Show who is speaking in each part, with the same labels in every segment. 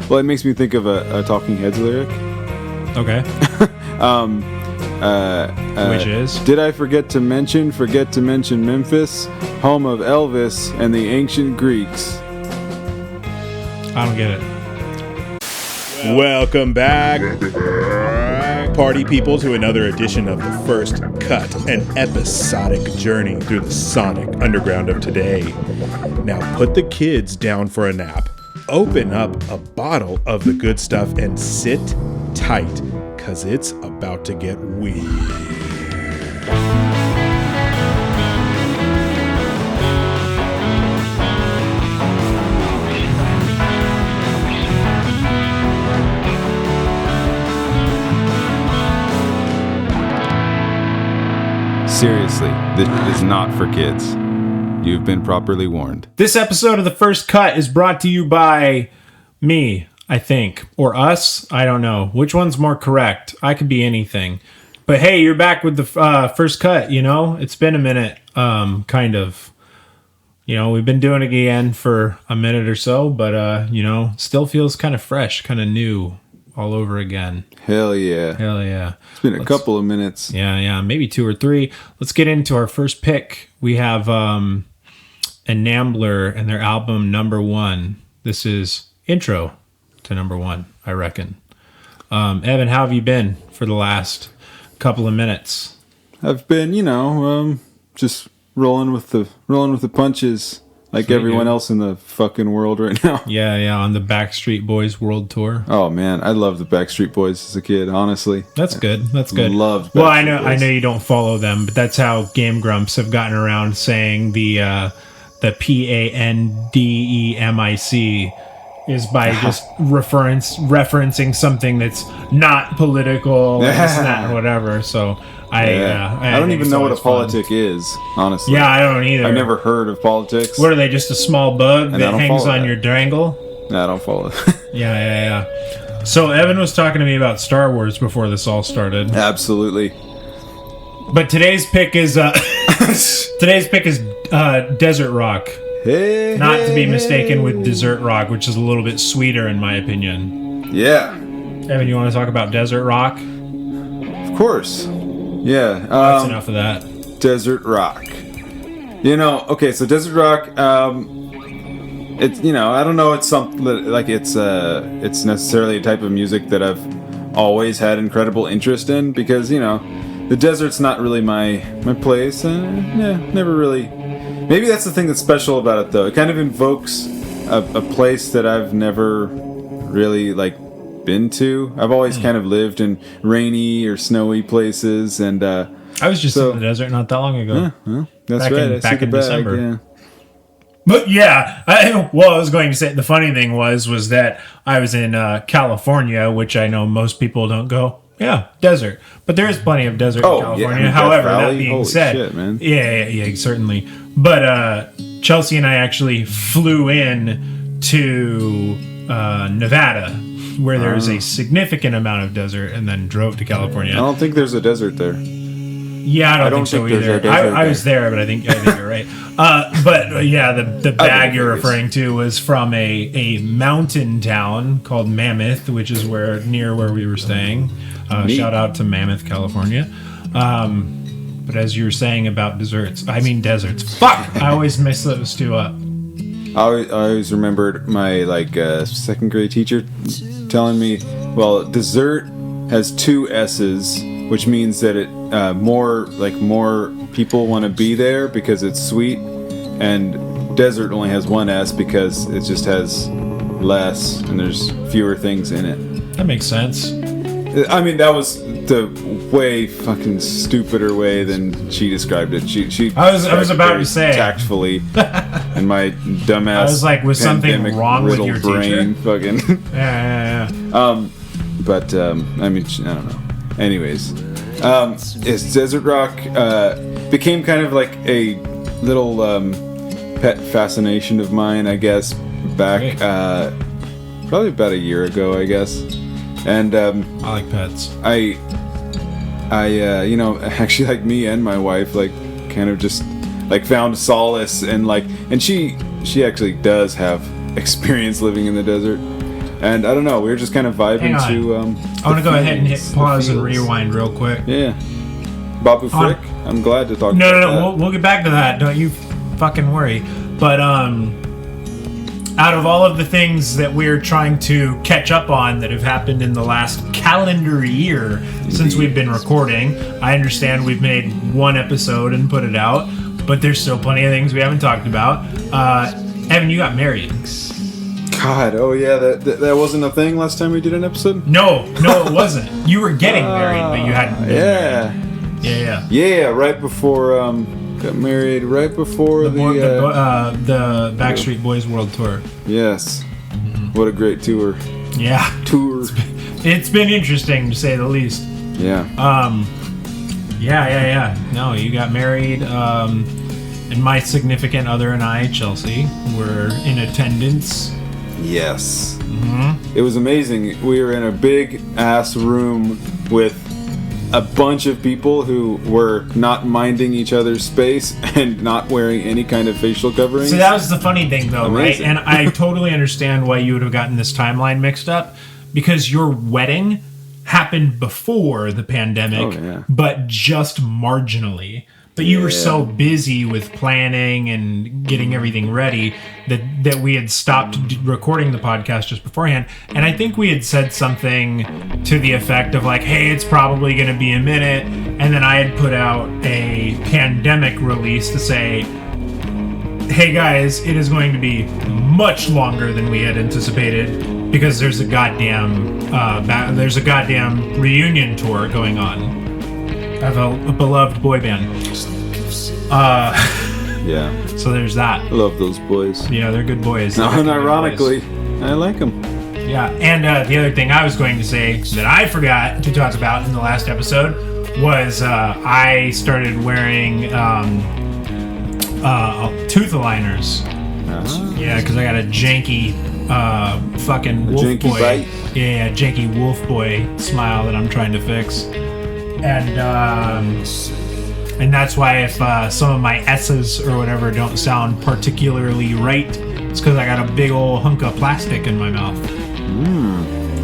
Speaker 1: Well, it makes me think of a Talking Heads lyric.
Speaker 2: Okay. Which is?
Speaker 1: Did I forget to mention Memphis, home of Elvis and the ancient Greeks?
Speaker 2: I don't get it.
Speaker 3: Welcome back, party people, to another edition of The First Cut, an episodic journey through the sonic underground of today. Now put the kids down for a nap, open up a bottle of the good stuff, and sit tight, because it's about to get weird.
Speaker 1: Seriously, this is not for kids. You've been properly warned.
Speaker 2: This episode of The First Cut is brought to you by me, I think. Or us? I don't know. Which one's more correct? I could be anything. But hey, you're back with the First Cut, you know? It's been a minute, kind of. You know, we've been doing it again for a minute or so, but, you know, still feels kind of fresh, kind of new all over again.
Speaker 1: Hell yeah.
Speaker 2: Hell yeah.
Speaker 1: It's been a couple of minutes.
Speaker 2: Yeah, maybe 2 or 3. Let's get into our first pick. We have Enambler and their album Number One. This is intro to Number One, I reckon. Evan, how have you been for the last couple of minutes?
Speaker 1: I've been, just rolling with the punches like
Speaker 2: Sweet,
Speaker 1: everyone
Speaker 2: dude.
Speaker 1: else in the fucking world right now.
Speaker 2: Yeah, on the Backstreet Boys World Tour.
Speaker 1: Oh man, I loved the Backstreet Boys as a kid, honestly.
Speaker 2: That's good. Loved
Speaker 1: Backstreet
Speaker 2: Well, I
Speaker 1: Boys.
Speaker 2: know you don't follow them, but that's how Game Grumps have gotten around saying the PANDEMIC is by just referencing something that's not political, this and that, or whatever. So I
Speaker 1: don't even know what a
Speaker 2: fun.
Speaker 1: politic is, honestly.
Speaker 2: Yeah, I don't either.
Speaker 1: I've never heard of politics.
Speaker 2: What are they? Just a small bug
Speaker 1: And I
Speaker 2: that
Speaker 1: don't
Speaker 2: hangs
Speaker 1: follow
Speaker 2: on
Speaker 1: that.
Speaker 2: your dangle?
Speaker 1: No, I don't follow.
Speaker 2: Yeah. So Evan was talking to me about Star Wars before this all started.
Speaker 1: Absolutely.
Speaker 2: But today's pick is Desert Rock.
Speaker 1: Hey,
Speaker 2: Not to be mistaken with Desert Rock, which is a little bit sweeter in my opinion.
Speaker 1: Yeah,
Speaker 2: Evan, you want to talk about Desert Rock?
Speaker 1: of course. Yeah.
Speaker 2: That's enough of that.
Speaker 1: Desert Rock. Okay, so Desert Rock, it's, I don't know, it's something that, like, it's necessarily a type of music that I've always had incredible interest in because, the desert's not really my place, and never really. Maybe that's the thing that's special about it, though. It kind of invokes a place that I've never really, been to. I've always kind of lived in rainy or snowy places, and
Speaker 2: I was just in the desert not that long ago.
Speaker 1: that's
Speaker 2: Back
Speaker 1: right.
Speaker 2: in-
Speaker 1: I see
Speaker 2: back
Speaker 1: the
Speaker 2: in
Speaker 1: bag,
Speaker 2: December.
Speaker 1: yeah.
Speaker 2: But yeah, I was going to say the funny thing was that I was in California, which I know most people don't go. Yeah, desert, but there is plenty of desert in California.
Speaker 1: Death
Speaker 2: However, that
Speaker 1: Valley?
Speaker 2: being
Speaker 1: Holy
Speaker 2: said,
Speaker 1: shit, man.
Speaker 2: yeah, certainly. But Chelsea and I actually flew in to Nevada, where there is a significant amount of desert, and then drove to California.
Speaker 1: I don't think there's a desert there.
Speaker 2: Yeah, I don't think so
Speaker 1: there's
Speaker 2: either.
Speaker 1: a desert
Speaker 2: I was there, but I think you're right. But yeah, the bag you're referring to was from a mountain town called Mammoth, which is near where we were staying. Shout out to Mammoth, California. But as you were saying about deserts. Fuck! I always mix those two up.
Speaker 1: I always remembered my second grade teacher telling me, well, dessert has 2 S's, which means that it more people want to be there because it's sweet, and desert only has 1 S because it just has less and there's fewer things in it.
Speaker 2: That makes sense.
Speaker 1: I mean, that was the way fucking stupider way than she described it. She
Speaker 2: I was
Speaker 1: described it
Speaker 2: about
Speaker 1: very
Speaker 2: to say.
Speaker 1: tactfully, and my dumbass.
Speaker 2: I was like, was something
Speaker 1: pandemic
Speaker 2: wrong with
Speaker 1: riddled
Speaker 2: your
Speaker 1: brain,
Speaker 2: teacher?
Speaker 1: fucking.
Speaker 2: Yeah.
Speaker 1: But I don't know. Anyways, it's Desert Rock became kind of like a little pet fascination of mine, I guess. Back probably about a year ago, I guess. And
Speaker 2: I like pets.
Speaker 1: I actually, like, me and my wife, kind of just found solace and she actually does have experience living in the desert. And I don't know, we were just kind of vibing to.
Speaker 2: I want to go ahead and hit pause and rewind real quick.
Speaker 1: Yeah. Babu Frick, I'm glad to talk about that.
Speaker 2: No, we'll get back to that. Don't you fucking worry. But out of all of the things that we're trying to catch up on that have happened in the last calendar year since we've been recording, I understand we've made one episode and put it out, but there's still plenty of things we haven't talked about. Evan, you got married.
Speaker 1: God, oh yeah, that wasn't a thing last time we did an episode?
Speaker 2: No, it wasn't. You were getting married, but you hadn't been married. Yeah,
Speaker 1: right before got married right before the
Speaker 2: Backstreet Boys World Tour.
Speaker 1: Yes. What a great tour.
Speaker 2: Yeah. It's been interesting to say the least.
Speaker 1: Yeah.
Speaker 2: Yeah. No, you got married, and my significant other and I, Chelsea, were in attendance.
Speaker 1: Yes. It was amazing. We were in a big ass room with a bunch of people who were not minding each other's space and not wearing any kind of facial covering.
Speaker 2: So that was the funny thing, though,
Speaker 1: Amazing.
Speaker 2: right? And I totally understand why you would have gotten this timeline mixed up, because your wedding happened before the pandemic, but just marginally. But you were so busy with planning and getting everything ready that we had stopped recording the podcast just beforehand. And I think we had said something to the effect of like, hey, it's probably going to be a minute. And then I had put out a pandemic release to say, hey guys, it is going to be much longer than we had anticipated because there's a goddamn reunion tour going on of a beloved boy band.
Speaker 1: Yeah.
Speaker 2: So there's that.
Speaker 1: I love those boys.
Speaker 2: Yeah, they're good boys.
Speaker 1: No, and ironically, I like them.
Speaker 2: Yeah, and the other thing I was going to say that I forgot to talk about in the last episode was I started wearing tooth aligners. Yeah, because I got a janky fucking wolf
Speaker 1: janky
Speaker 2: boy.
Speaker 1: bite?
Speaker 2: Yeah, janky wolf boy smile that I'm trying to fix. And that's why if some of my S's or whatever don't sound particularly right, it's because I got a big old hunk of plastic in my mouth.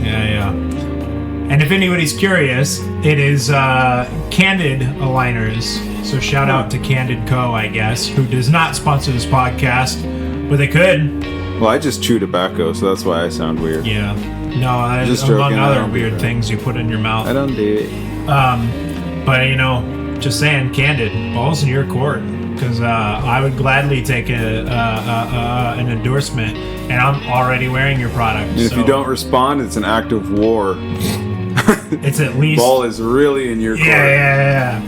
Speaker 2: Yeah. And if anybody's curious, it is Candid Aligners. So shout out to Candid Co., I guess, who does not sponsor this podcast, but they could.
Speaker 1: Well, I just chew tobacco, so that's why I sound weird.
Speaker 2: Yeah. No,
Speaker 1: Just
Speaker 2: among
Speaker 1: joking, I
Speaker 2: other
Speaker 1: don't do
Speaker 2: weird
Speaker 1: that.
Speaker 2: things you put in your mouth.
Speaker 1: I don't do it.
Speaker 2: But just saying, Candid, balls in your court, because I would gladly take an endorsement, and I'm already wearing your product.
Speaker 1: And if you don't respond, it's an act of war.
Speaker 2: It's at least
Speaker 1: Ball is really in your court.
Speaker 2: Yeah.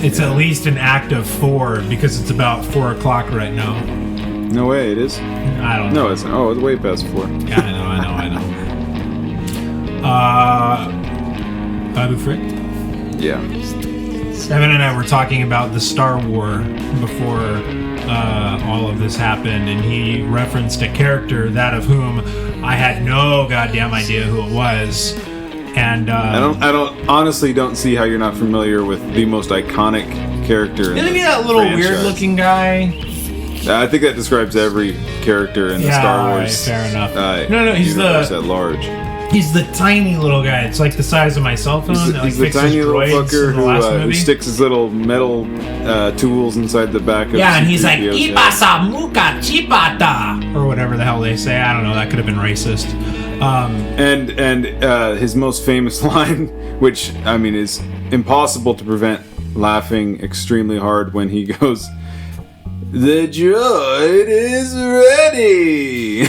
Speaker 2: It's at least an act of 4 because it's about 4 o'clock right now.
Speaker 1: No way, it is.
Speaker 2: I don't know.
Speaker 1: No, it's oh, it's way past 4.
Speaker 2: Yeah, I know. Babu Frick?
Speaker 1: Yeah.
Speaker 2: Evan and I were talking about the Star War before all of this happened, and he referenced a character, that of whom I had no goddamn idea who it was. And
Speaker 1: I honestly don't see how you're not familiar with the most iconic character.
Speaker 2: Isn't he that little weird-looking guy?
Speaker 1: I think that describes every character in the Star Wars.
Speaker 2: Fair enough.
Speaker 1: No,
Speaker 2: he's
Speaker 1: universe at large.
Speaker 2: He's the tiny little guy. It's like the size of my cell phone.
Speaker 1: He's the tiny little fucker who sticks his little metal tools inside the back of
Speaker 2: and he's like,
Speaker 1: C-3PO's head.
Speaker 2: Ipasa muka chipata, or whatever the hell they say. I don't know. That could have been racist.
Speaker 1: And his most famous line, which I mean is impossible to prevent laughing extremely hard, when he goes, "The droid is ready."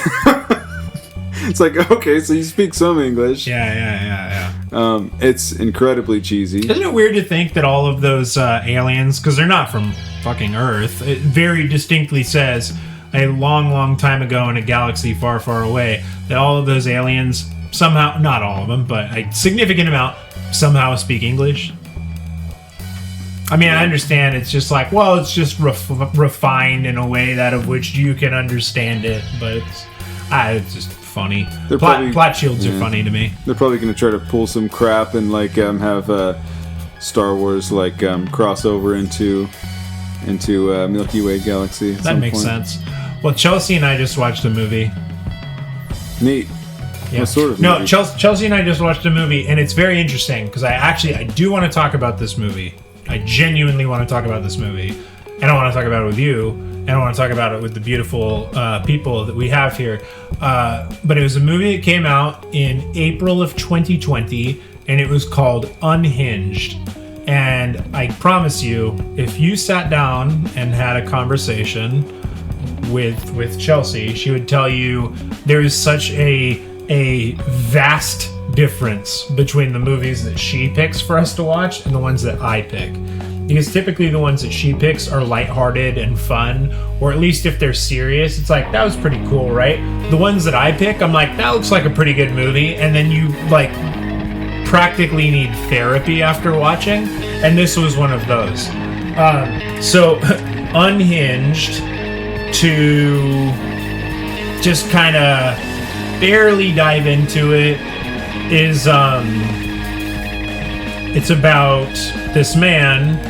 Speaker 1: It's like, okay, so you speak some English.
Speaker 2: Yeah.
Speaker 1: It's incredibly cheesy.
Speaker 2: Isn't it weird to think that all of those aliens, because they're not from fucking Earth, it very distinctly says a long, long time ago in a galaxy far, far away, that all of those aliens somehow, not all of them, but a significant amount, somehow speak English? I mean, I understand it's just like, well, it's just refined in a way that of which you can understand it, but it's just funny. Plot shields are funny to me.
Speaker 1: They're probably going to try to pull some crap and like have Star Wars like cross over into Milky Way galaxy.
Speaker 2: That makes sense. Well, Chelsea and I just watched a movie.
Speaker 1: Neat.
Speaker 2: Yeah.
Speaker 1: What sort of
Speaker 2: No,
Speaker 1: movie?
Speaker 2: Chelsea and I just watched a movie, and it's very interesting because I do want to talk about this movie. I genuinely want to talk about this movie, and I want to talk about it with you, and I want to talk about it with the beautiful people that we have here. But it was a movie that came out in April of 2020, and it was called Unhinged. And I promise you, if you sat down and had a conversation with Chelsea, she would tell you there is such a vast difference between the movies that she picks for us to watch and the ones that I pick. Because typically the ones that she picks are lighthearted and fun, or at least if they're serious, it's like, that was pretty cool, right? The ones that I pick, I'm like, that looks like a pretty good movie, and then you like practically need therapy after watching, and this was one of those. So Unhinged, to just kind of barely dive into it, is it's about this man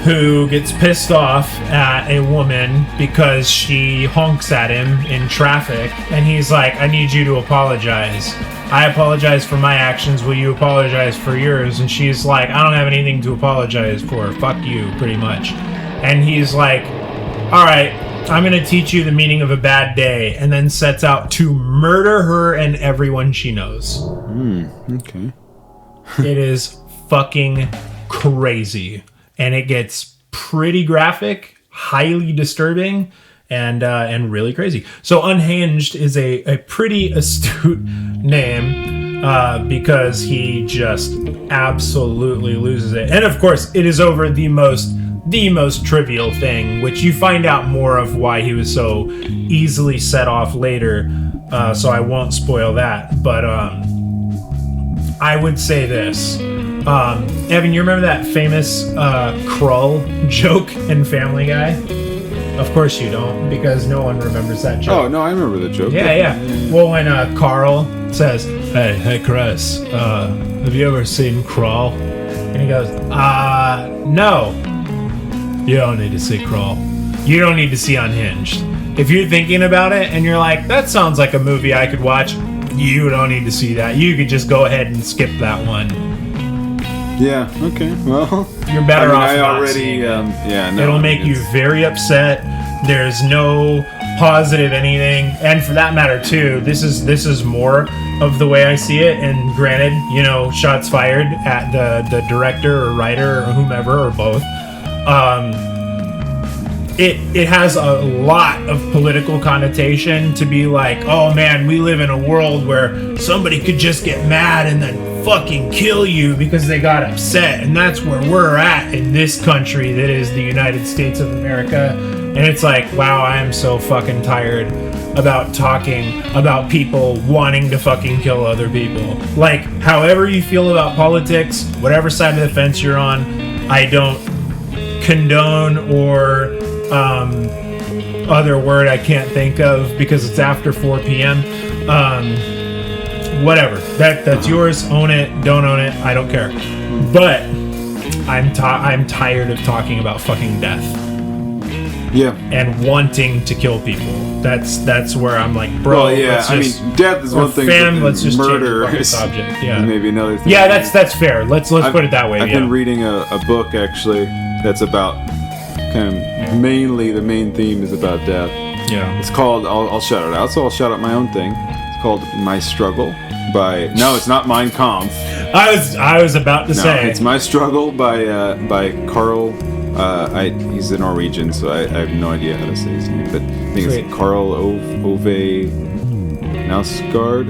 Speaker 2: who gets pissed off at a woman because she honks at him in traffic, and he's like, I need you to apologize. I apologize for my actions, will you apologize for yours? And she's like, I don't have anything to apologize for, fuck you, pretty much. And he's like, alright, I'm gonna teach you the meaning of a bad day, and then sets out to murder her and everyone she knows.
Speaker 1: Okay.
Speaker 2: It is fucking crazy, and it gets pretty graphic, highly disturbing, and really crazy. So Unhinged is a pretty astute name because he just absolutely loses it. And of course, it is over the most trivial thing, which you find out more of why he was so easily set off later. So I won't spoil that. But I would say this. Evan, you remember that famous Krull joke in Family Guy? Of course you don't, because no one remembers that joke.
Speaker 1: Oh, no, I remember the joke.
Speaker 2: Yeah. Well, when Carl says, hey, Chris, have you ever seen Krull? And he goes, no. You don't need to see Krull. You don't need to see Unhinged. If you're thinking about it and you're like, that sounds like a movie I could watch, you don't need to see that. You could just go ahead and skip that one.
Speaker 1: Yeah, okay, well...
Speaker 2: You're better off
Speaker 1: I
Speaker 2: not
Speaker 1: already,
Speaker 2: seeing it.
Speaker 1: no.
Speaker 2: It'll make you very upset. There's no positive anything. And for that matter, too, this is more of the way I see it. And granted, shots fired at the director or writer or whomever or both. It has a lot of political connotation to be like, oh man, we live in a world where somebody could just get mad and then fucking kill you because they got upset, and that's where we're at in this country that is the United States of America. And it's like, wow, I am so fucking tired about talking about people wanting to fucking kill other people. Like, however you feel about politics, whatever side of the fence you're on, I don't condone or other word I can't think of because it's after 4 p.m. Whatever. That's yours. Own it. Don't own it. I don't care. But I'm tired of talking about fucking death.
Speaker 1: Yeah.
Speaker 2: And wanting to kill people. That's where I'm like, bro.
Speaker 1: Well, yeah. Death is one thing.
Speaker 2: Let's just
Speaker 1: murder
Speaker 2: change the subject. Yeah.
Speaker 1: Maybe another thing.
Speaker 2: Yeah, that's fair. Let's put it that way.
Speaker 1: I've been reading a book actually that's about kind of mainly the main theme is about death.
Speaker 2: Yeah.
Speaker 1: It's called. I'll shout it out. So I'll shout out my own thing. It's called My Struggle by. No, it's not Mein Kampf.
Speaker 2: I was about to say.
Speaker 1: It's My Struggle by Carl. He's a Norwegian, so I have no idea how to say his name, but I think it's Carl Ove Nausgaard.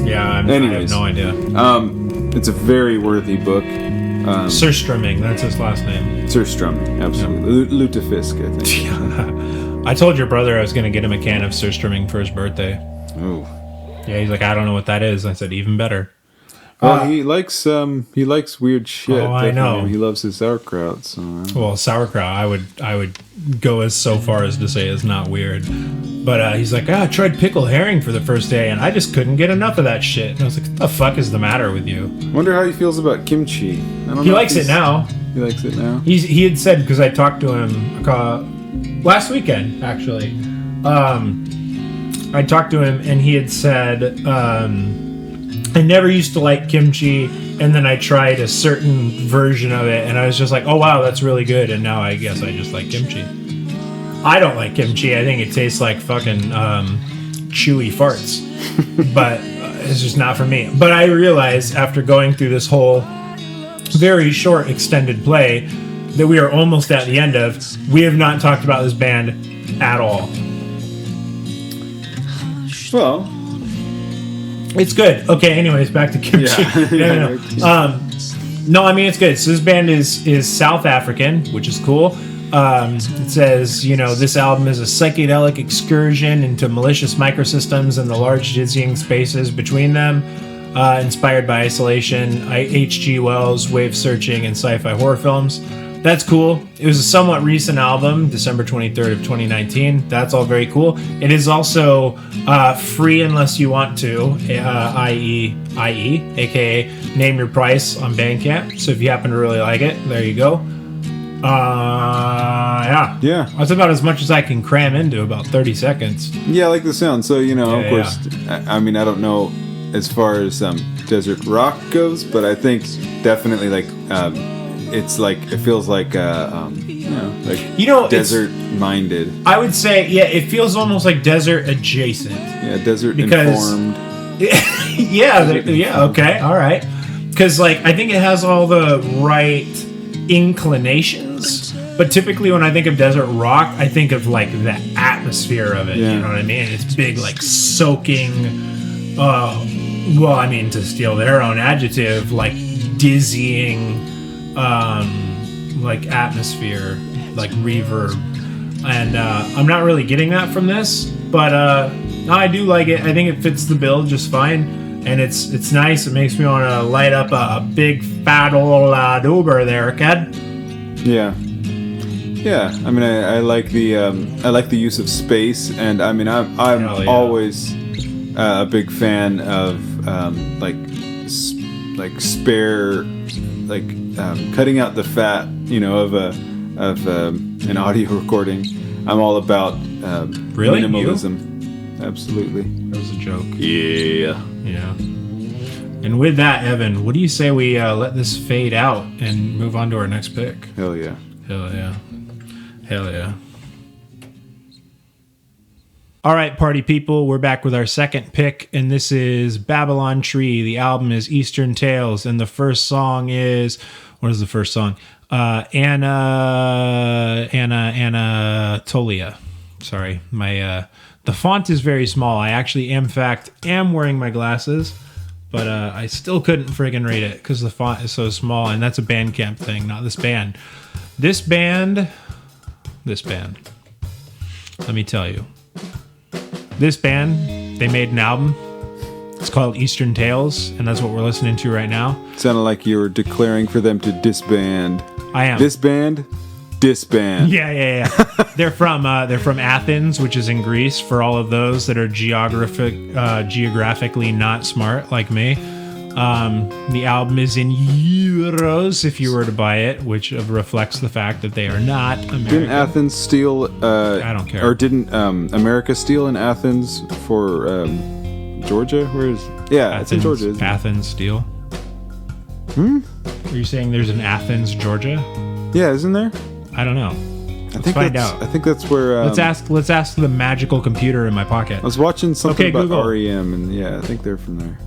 Speaker 2: Yeah,
Speaker 1: anyways,
Speaker 2: I have no idea.
Speaker 1: It's a very worthy book.
Speaker 2: Surströmming, that's his last name.
Speaker 1: Surströmming, absolutely. Yeah. Lutefisk, I think.
Speaker 2: I told your brother I was going to get him a can of Surströmming for his birthday.
Speaker 1: Oh.
Speaker 2: Yeah, he's like, I don't know what that is. I said, even better.
Speaker 1: Well, he likes weird shit.
Speaker 2: Oh, I know.
Speaker 1: He loves his sauerkraut. So.
Speaker 2: Well, sauerkraut, I would go as so far as to say is not weird. But he's like, I tried pickled herring for the first day, and I just couldn't get enough of that shit. And I was like, what the fuck is the matter with you?
Speaker 1: Wonder how he feels about kimchi.
Speaker 2: He likes it now.
Speaker 1: He likes it now.
Speaker 2: He had said, because I talked to him last weekend, actually. I talked to him, and he had said, I never used to like kimchi, and then I tried a certain version of it, and I was just like, oh wow, that's really good, and now I guess I just like kimchi. I don't like kimchi. I think it tastes like fucking chewy farts, but it's just not for me. But I realized after going through this whole very short extended play that we are almost at the end of. We have not talked about this band at all.
Speaker 1: Well,
Speaker 2: it's good. Okay, anyways, back to kimchi.
Speaker 1: Yeah.
Speaker 2: No, I mean, it's good. So this band is South African, which is cool. It says, this album is a psychedelic excursion into malicious microsystems and the large dizzying spaces between them, inspired by isolation, H.G. Wells, wave searching, and sci-fi horror films. That's cool. It was a somewhat recent album, December 23rd of 2019. That's all very cool. It is also free unless you want to, i.e., aka name your price on Bandcamp. So if you happen to really like it, there you go. Yeah. That's about as much as I can cram into about 30 seconds.
Speaker 1: Yeah, I like the sound. So, of course, I mean, I don't know as far as desert rock goes, but I think definitely it's like, it feels like desert minded.
Speaker 2: I would say, it feels almost like desert adjacent.
Speaker 1: Yeah, desert informed.
Speaker 2: Okay, all right. Because I think it has all the right inclinations, but typically when I think of desert rock, I think of the atmosphere of it. You know what I mean? It's big, soaking. To steal their own adjective, dizzying. Atmosphere, reverb, and I'm not really getting that from this, but I do like it. I think it fits the bill just fine, and it's nice. It makes me want to light up a big fat old Uber there, kid.
Speaker 1: Yeah. I mean, I like the use of space, and I mean, I'm always a big fan of spare. Cutting out the fat, of an audio recording. I'm all about minimalism. You? Absolutely.
Speaker 2: That was a joke.
Speaker 1: Yeah.
Speaker 2: And with that, Evan, what do you say we let this fade out and move on to our next pick?
Speaker 1: Hell yeah.
Speaker 2: All right, party people, we're back with our second pick, and this is Babylon Tree. The album is Eastern Tales, and the first song is... What is the first song? Anatolia. Sorry, my the font is very small. I actually, in fact, am wearing my glasses, but I still couldn't friggin' read it because the font is so small, and that's a Bandcamp thing, not this band. This band. Let me tell you. This band, they made an album. It's called Eastern Tales, and that's what we're listening to right now.
Speaker 1: Sounded like you were declaring for them to disband.
Speaker 2: I am.
Speaker 1: This band, disband.
Speaker 2: Yeah. They're from Athens, which is in Greece. For all of those that are geographically not smart like me, the album is in euros if you were to buy it, which reflects the fact that they are not American.
Speaker 1: Didn't Athens steal?
Speaker 2: I don't care.
Speaker 1: Or didn't America steal in Athens for Georgia? Where is? Yeah,
Speaker 2: Athens,
Speaker 1: it's in Georgia. Isn't it?
Speaker 2: Athens steal. Are you saying there's an Athens, Georgia?
Speaker 1: Yeah, isn't there?
Speaker 2: I don't know. Let's find out.
Speaker 1: I think that's where.
Speaker 2: Let's ask the magical computer in my pocket.
Speaker 1: I was watching something about
Speaker 2: Google.
Speaker 1: REM, and I think they're from there.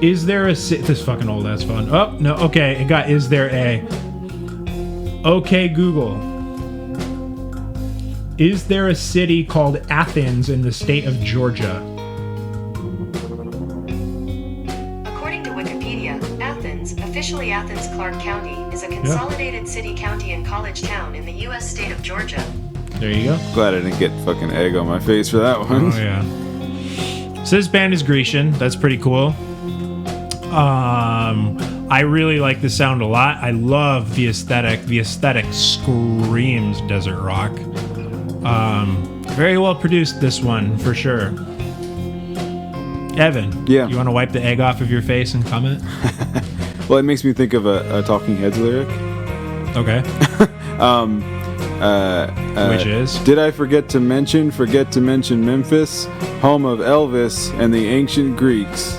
Speaker 2: Is there a this fucking old ass phone? Oh no. Okay, it got. Is there a? Okay, Google. Is there a city called Athens in the state of Georgia?
Speaker 4: According to Wikipedia, Athens, officially Athens Clarke County, is a consolidated city, county, and college town in the U.S. state of Georgia.
Speaker 2: There you go.
Speaker 1: Glad I didn't get fucking egg on my face for that one.
Speaker 2: Oh yeah. So this band is Grecian. That's pretty cool. I really like the sound a lot. I love the aesthetic. The aesthetic screams desert rock. Very well produced, this one, for sure. Evan,
Speaker 1: yeah,
Speaker 2: you want to wipe the egg off of your face and comment?
Speaker 1: Well, it makes me think of a Talking Heads lyric.
Speaker 2: Okay. Which is?
Speaker 1: Did I forget to mention Memphis, home of Elvis and the ancient Greeks?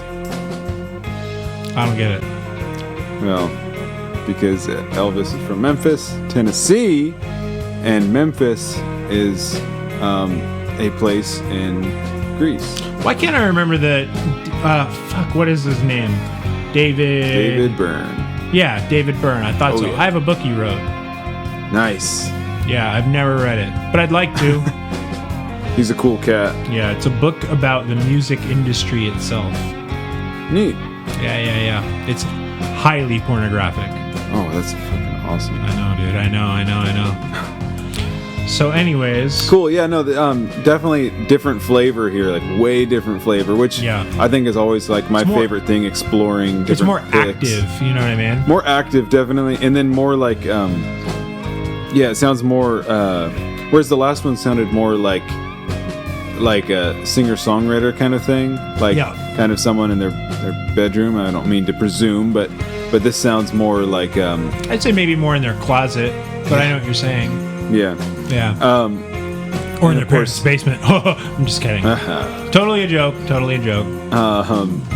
Speaker 2: I don't get it.
Speaker 1: Well, because Elvis is from Memphis, Tennessee, and Memphis is a place in Greece.
Speaker 2: Why can't I remember what is his name?
Speaker 1: David Byrne.
Speaker 2: Yeah, David Byrne. I thought so.
Speaker 1: Yeah.
Speaker 2: I have a book he wrote.
Speaker 1: Nice.
Speaker 2: Yeah, I've never read it, but I'd like to.
Speaker 1: He's a cool cat.
Speaker 2: Yeah, it's a book about the music industry itself.
Speaker 1: Neat.
Speaker 2: Yeah. It's highly pornographic.
Speaker 1: Oh, that's fucking awesome.
Speaker 2: I know, dude. I know. So anyways.
Speaker 1: Cool, yeah, no, definitely different flavor here, like way different flavor, which I think is always like my favorite thing, exploring different
Speaker 2: It's more
Speaker 1: picks.
Speaker 2: active, you know what I mean?
Speaker 1: More active, definitely, and then more like, it sounds more, whereas the last one sounded more like a singer-songwriter kind of thing, like kind of someone in their bedroom. I don't mean to presume, but this sounds more like...
Speaker 2: I'd say maybe more in their closet, but I know what you're saying.
Speaker 1: Yeah.
Speaker 2: Or in their parents' basement. I'm just kidding. Totally a joke.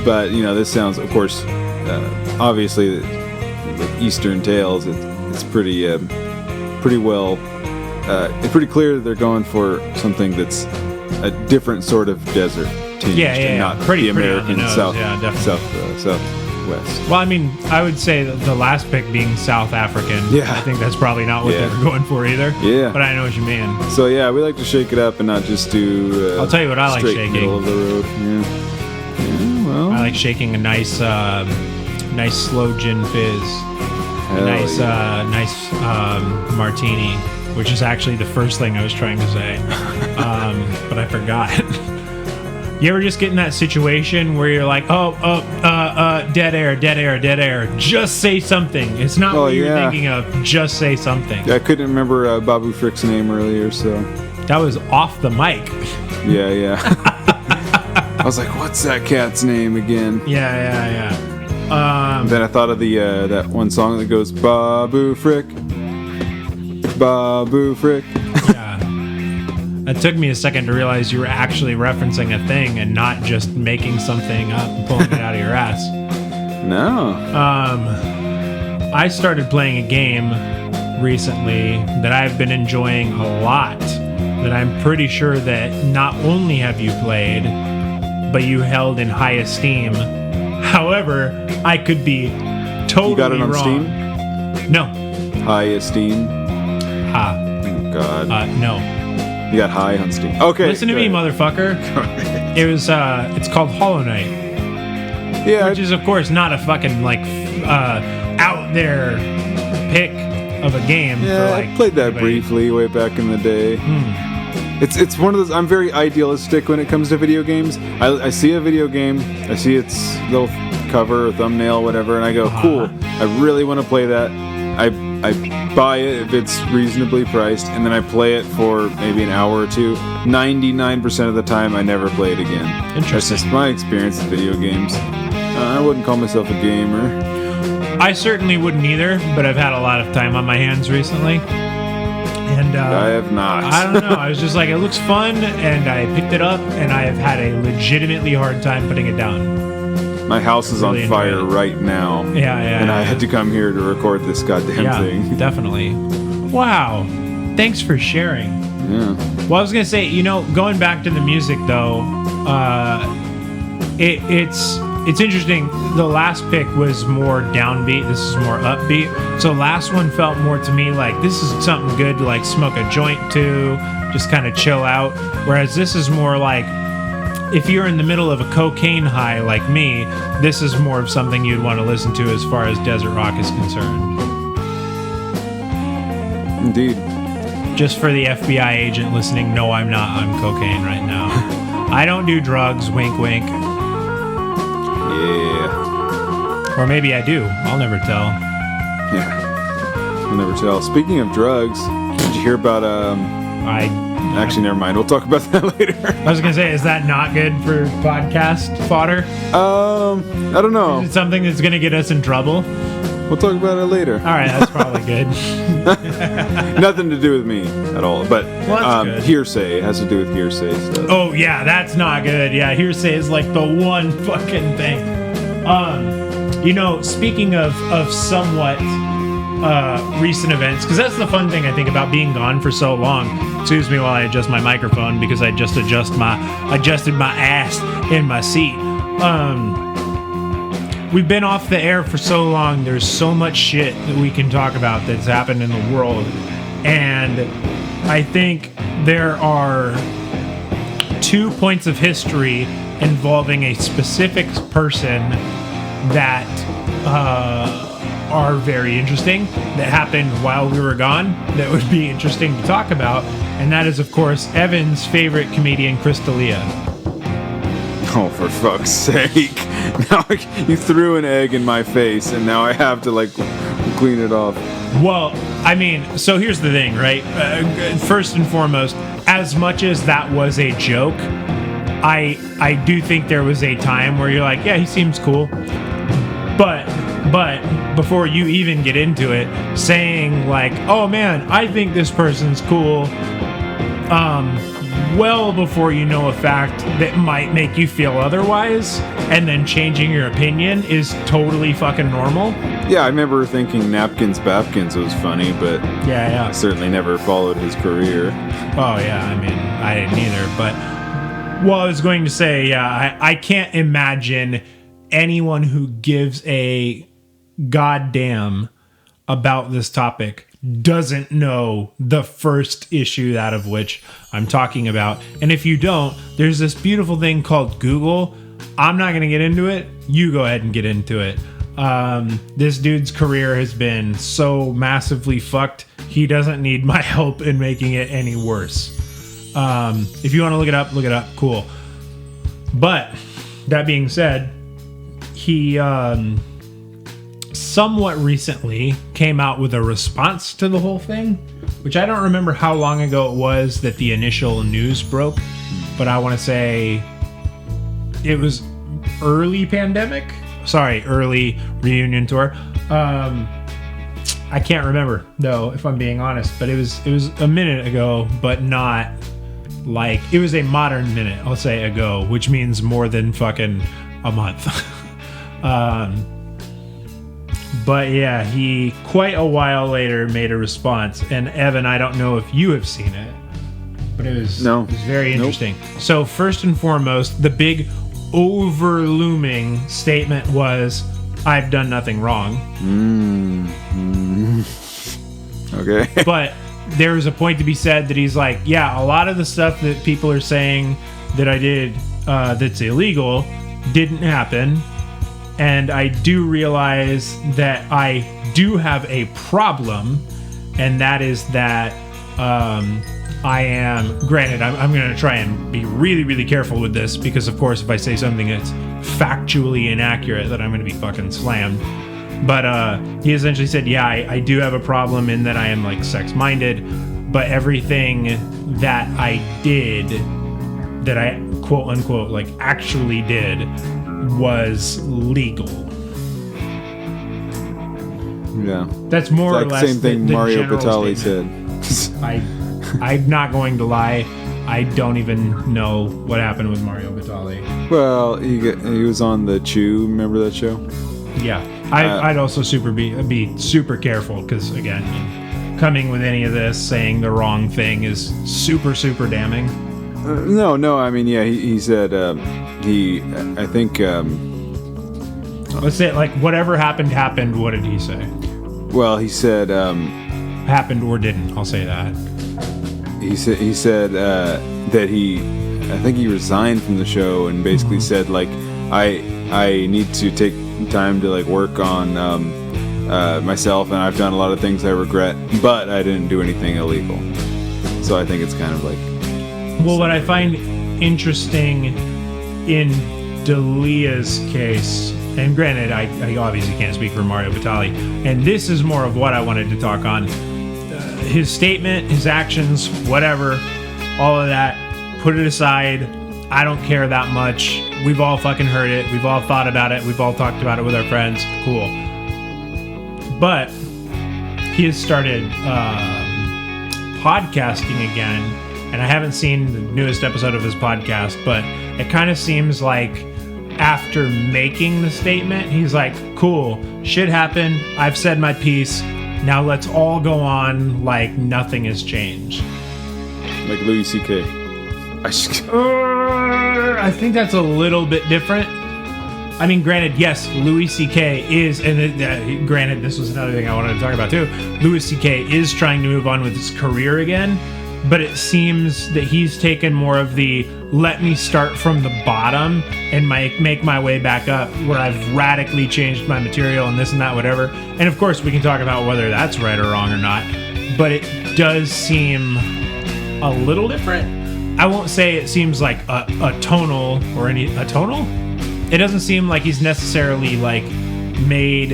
Speaker 1: But, this sounds, of course, obviously, with Eastern Tales, it's pretty well... it's pretty clear that they're going for something that's a different sort of desert tinge. Not
Speaker 2: pretty
Speaker 1: the American
Speaker 2: on the nose.
Speaker 1: South, Southwest.
Speaker 2: Well, I mean, I would say that the last pick being South African.
Speaker 1: Yeah.
Speaker 2: I think that's probably not what they were going for either.
Speaker 1: Yeah.
Speaker 2: But I know what you mean.
Speaker 1: So, we like to shake it up and not just do...
Speaker 2: I'll tell you what I like shaking.
Speaker 1: Middle of the road. Yeah, well...
Speaker 2: I like shaking a nice slow gin fizz.
Speaker 1: Hell
Speaker 2: Nice martini, which is actually the first thing I was trying to say. But I forgot. You ever just get in that situation where you're like, dead air. Just say something. It's not what you're thinking of. Just say something.
Speaker 1: I couldn't remember Babu Frick's name earlier, so...
Speaker 2: That was off the mic.
Speaker 1: Yeah. I was like, what's that cat's name again?
Speaker 2: Yeah.
Speaker 1: Then I thought of the that one song that goes, Babu Frick.
Speaker 2: Yeah. It took me a second to realize you were actually referencing a thing and not just making something up and pulling it out of your ass.
Speaker 1: No.
Speaker 2: I started playing a game recently that I've been enjoying a lot, that I'm pretty sure that not only have you played, but you held in high esteem. However, I could be totally wrong.
Speaker 1: You got it on
Speaker 2: Steam? No.
Speaker 1: High esteem?
Speaker 2: Ha.
Speaker 1: Oh, God.
Speaker 2: No.
Speaker 1: You got high on Steam. Okay.
Speaker 2: Listen to me, motherfucker. It was, it's called Hollow Knight.
Speaker 1: Yeah.
Speaker 2: Which is, of course, not a fucking, out there pick of a game.
Speaker 1: Yeah, I played that briefly way back in the day. It's one of those... I'm very idealistic when it comes to video games. I see a video game, I see its little cover or thumbnail, whatever, and I go, cool, I really want to play that. I buy it if it's reasonably priced, and then I play it for maybe an hour or two. 99% of the time, I never play it again.
Speaker 2: Interesting.
Speaker 1: That's just my experience with video games. I wouldn't call myself a gamer.
Speaker 2: I certainly wouldn't either, but I've had a lot of time on my hands recently. And
Speaker 1: I have not.
Speaker 2: I don't know. I was just like, it looks fun, and I picked it up, and I have had a legitimately hard time putting it down.
Speaker 1: My house is on fire right now.
Speaker 2: Yeah.
Speaker 1: And I had to come here to record this goddamn thing.
Speaker 2: Definitely. Wow. Thanks for sharing.
Speaker 1: Yeah.
Speaker 2: Well, I was going to say, going back to the music, though, it's interesting. The last pick was more downbeat. This is more upbeat. So last one felt more to me like this is something good to like smoke a joint to, just kind of chill out. Whereas this is more like if you're in the middle of a cocaine high like me, this is more of something you'd want to listen to as far as desert rock is concerned.
Speaker 1: Indeed.
Speaker 2: Just for the FBI agent listening, no, I'm not on cocaine right now. I don't do drugs, wink, wink.
Speaker 1: Yeah.
Speaker 2: Or maybe I do. I'll never tell.
Speaker 1: Yeah. I'll never tell. Speaking of drugs, did you hear about, Actually, never mind. We'll talk about that later.
Speaker 2: I was going to say, is that not good for podcast fodder?
Speaker 1: I don't know.
Speaker 2: Is it something that's going to get us in trouble?
Speaker 1: We'll talk about it later.
Speaker 2: All right, that's probably good.
Speaker 1: Nothing to do with me at all, but
Speaker 2: Well, that's good.
Speaker 1: hearsay. It has to do with hearsay stuff.
Speaker 2: Oh yeah, that's not good. Yeah, hearsay is like the one fucking thing. Speaking of somewhat recent events, because that's the fun thing I think about being gone for so long. Excuse me while I adjust my microphone because I just adjusted my ass in my seat. We've been off the air for so long. There's so much shit that we can talk about that's happened in the world, and I think there are 2 points of history involving a specific person that are very interesting, that happened while we were gone, that would be interesting to talk about, and that is, of course, Evan's favorite comedian, Chris D'Elia.
Speaker 1: Oh, for fuck's sake. Now you threw an egg in my face, and now I have to, clean it off.
Speaker 2: Well, I mean, so here's the thing, right? First and foremost, as much as that was a joke, I do think there was a time where you're like, yeah, he seems cool. But before you even get into it, saying like, oh man, I think this person's cool, well before you know a fact that might make you feel otherwise, and then changing your opinion is totally fucking normal.
Speaker 1: Yeah, I remember thinking Napkins Bapkins was funny, but
Speaker 2: Yeah.
Speaker 1: I certainly never followed his career.
Speaker 2: Oh, yeah, I mean, I didn't either, but... Well, I was going to say, yeah, I can't imagine anyone who gives a goddamn about this topic doesn't know the first issue out of which I'm talking about. And if you don't, there's this beautiful thing called Google. I'm not going to get into it. You go ahead and get into it. This dude's career has been so massively fucked. He doesn't need my help in making it any worse. If you want to look it up, cool. But that being said, he somewhat recently came out with a response to the whole thing, which I don't remember how long ago it was that the initial news broke, but I want to say it was early reunion tour. I can't remember though, if I'm being honest, but it was a minute ago, but not like it was a modern minute, I'll say, ago, which means more than fucking a month. But yeah, he quite a while later made a response, and Evan, I don't know if you have seen it, but it was very interesting. Nope. So first and foremost, the big overlooming statement was, I've done nothing wrong.
Speaker 1: Okay.
Speaker 2: But there was a point to be said that he's like, yeah, a lot of the stuff that people are saying that I did that's illegal didn't happen. And I do realize that I do have a problem, and that is that I am, granted, I'm going to try and be really, really careful with this, because, of course, if I say something that's factually inaccurate, then I'm going to be fucking slammed. But he essentially said, yeah, I do have a problem in that I am, like, sex-minded, but everything that I did, that I, quote-unquote, like, actually did, was legal.
Speaker 1: Yeah.
Speaker 2: That's more or less
Speaker 1: same thing
Speaker 2: the
Speaker 1: Mario
Speaker 2: general
Speaker 1: Batali said.
Speaker 2: I'm not going to lie. I don't even know what happened with Mario Batali.
Speaker 1: Well, he was on the Chew. Remember that show?
Speaker 2: Yeah. I'd also be super careful, because, again, coming with any of this, saying the wrong thing is super, super damning.
Speaker 1: No. I mean, yeah, he said I think.
Speaker 2: Let's say, like, whatever happened. What did he say?
Speaker 1: Well, he said
Speaker 2: happened or didn't. I'll say that.
Speaker 1: He said that I think he resigned from the show and basically said, like, I need to take time to, like, work on myself, and I've done a lot of things I regret, but I didn't do anything illegal. So I think it's kind of like.
Speaker 2: Well, what I find interesting in D'Elia's case, and granted, I obviously can't speak for Mario Batali, and this is more of what I wanted to talk on. His statement, his actions, whatever, all of that, put it aside. I don't care that much. We've all fucking heard it. We've all thought about it. We've all talked about it with our friends. Cool. but he has started podcasting again, and I haven't seen the newest episode of his podcast, but it kind of seems like after making the statement, he's like, cool, shit happened, I've said my piece, now let's all go on like nothing has changed.
Speaker 1: Like Louis C.K.
Speaker 2: I think that's a little bit different. I mean, granted, yes, Louis C.K. is, and granted, this was another thing I wanted to talk about too. Louis C.K. is trying to move on with his career again, but it seems that he's taken more of the let me start from the bottom and make my way back up, where I've radically changed my material and this and that, whatever. And of course, we can talk about whether that's right or wrong or not, but it does seem a little different. I won't say it seems like a tonal or a tonal? It doesn't seem like he's necessarily like made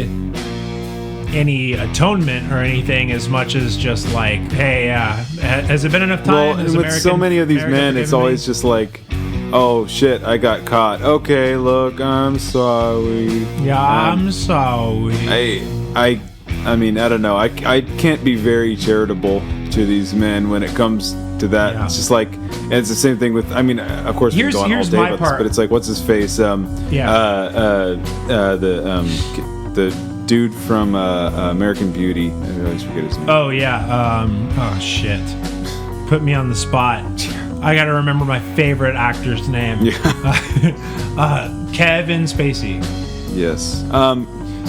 Speaker 2: any atonement or anything, as much as just like, hey, has it been enough time?
Speaker 1: Well, and with so many of these men, it's always just like, oh shit, I got caught. Okay, look, I'm sorry.
Speaker 2: Yeah, I'm sorry.
Speaker 1: I mean, I don't know. I can't be very charitable to these men when it comes to that. Yeah. It's just like, and it's the same thing with, I mean, of course, we're going all day about this, but it's like, what's his face? The dude from American Beauty. I always forget his name.
Speaker 2: Oh yeah. Oh shit. Put me on the spot. I gotta remember my favorite actor's name.
Speaker 1: Yeah.
Speaker 2: Kevin Spacey.
Speaker 1: Yes.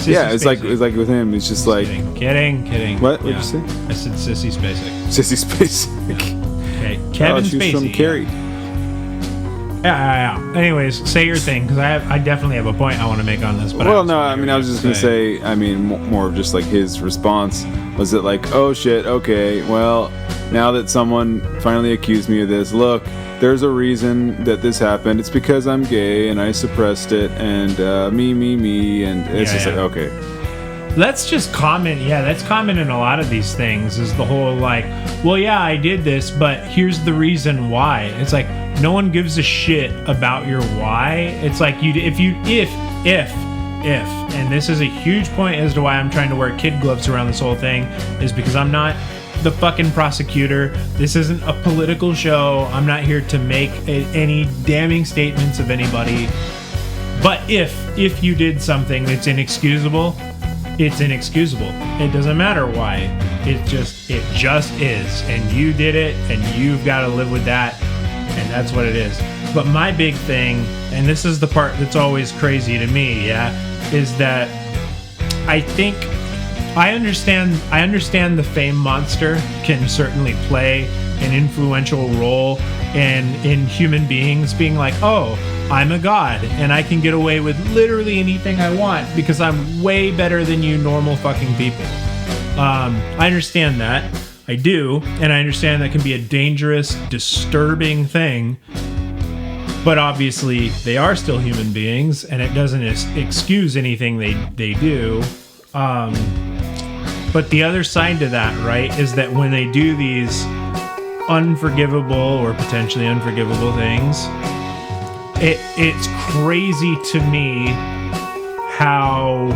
Speaker 1: Yeah, it's like with him. It's just like
Speaker 2: kidding.
Speaker 1: What? What'd you say?
Speaker 2: I said Sissy Spacek.
Speaker 1: Sissy Spacek.
Speaker 2: Okay, Kevin
Speaker 1: she's
Speaker 2: Spacey.
Speaker 1: From Carrie.
Speaker 2: Yeah. Anyways, say your thing, because I definitely have a point I want to make on this. But
Speaker 1: well, no, I mean, I was just gonna say. I mean, more of just like his response was it like, oh shit, okay, well, now that someone finally accused me of this, look, there's a reason that this happened. It's because I'm gay and I suppressed it, and me, and it's just like, okay.
Speaker 2: That's just common. Yeah, that's common in a lot of these things, is the whole like, well, yeah, I did this, but here's the reason why. It's like, no one gives a shit about your why. It's like, if, and this is a huge point as to why I'm trying to wear kid gloves around this whole thing, is because I'm not the fucking prosecutor. This isn't a political show. I'm not here to make any damning statements of anybody. But if you did something that's inexcusable, it's inexcusable. It doesn't matter why. It just is. And you did it, and you've got to live with that. And that's what it is. But my big thing, and this is the part that's always crazy to me, is that I think I understand the fame monster can certainly play an influential role in human beings being like, oh, I'm a god and I can get away with literally anything I want because I'm way better than you normal fucking people. I understand that. I do. And I understand that can be a dangerous, disturbing thing. But obviously, they are still human beings, and it doesn't excuse anything they do. But the other side to that, right, is that when they do these unforgivable or potentially unforgivable things, it's crazy to me how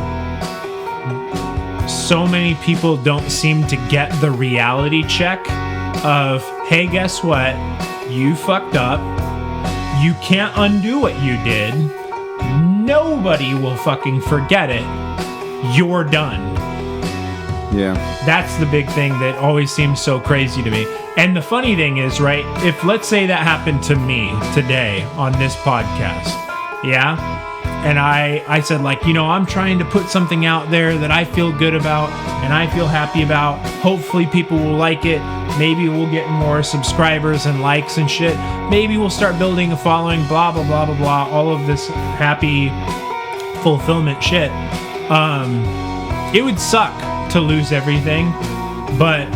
Speaker 2: so many people don't seem to get the reality check of, hey, guess what? You fucked up. You can't undo what you did. Nobody will fucking forget it. You're done.
Speaker 1: Yeah.
Speaker 2: That's the big thing that always seems so crazy to me. And the funny thing is, right, if let's say that happened to me today on this podcast, yeah? And I said, like, you know, I'm trying to put something out there that I feel good about and I feel happy about. Hopefully people will like it. Maybe we'll get more subscribers and likes and shit. Maybe we'll start building a following, blah, blah, blah, blah, blah. All of this happy fulfillment shit. It would suck to lose everything, but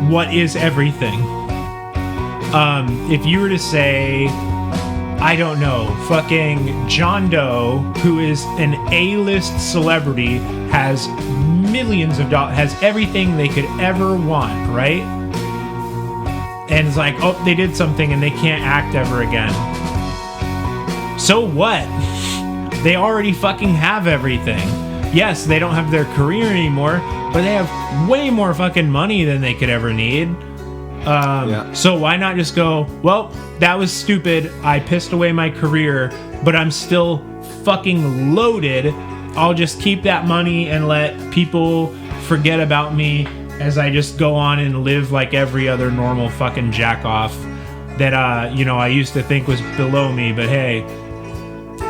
Speaker 2: what is everything? If you were to say, I don't know, fucking John Doe, who is an A-list celebrity, has millions of dollars, has everything they could ever want, right? And it's like, oh, they did something and they can't act ever again. So what? They already fucking have everything. yes, they don't have their career anymore, but they have way more fucking money than they could ever need. So why not just go, well, that was stupid. I pissed away my career, but I'm still fucking loaded. I'll just keep that money and let people forget about me as I just go on and live like every other normal fucking jack off that, I used to think was below me. But hey,